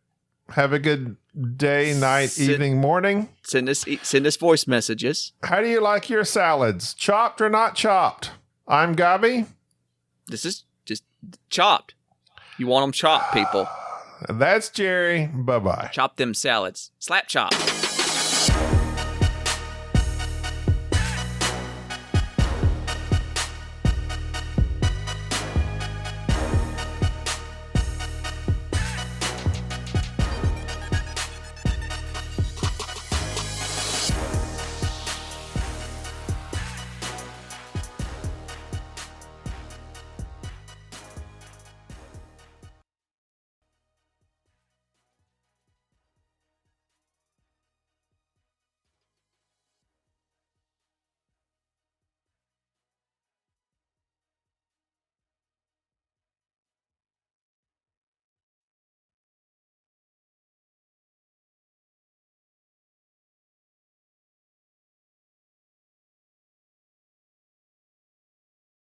Have a good day, night, evening, morning. Send us voice messages. How do you like your salads? Chopped or not chopped? I'm Gaby. This is just chopped. You want them chopped, people. That's Jerry. Bye-bye. Chop them salads. Slap chop.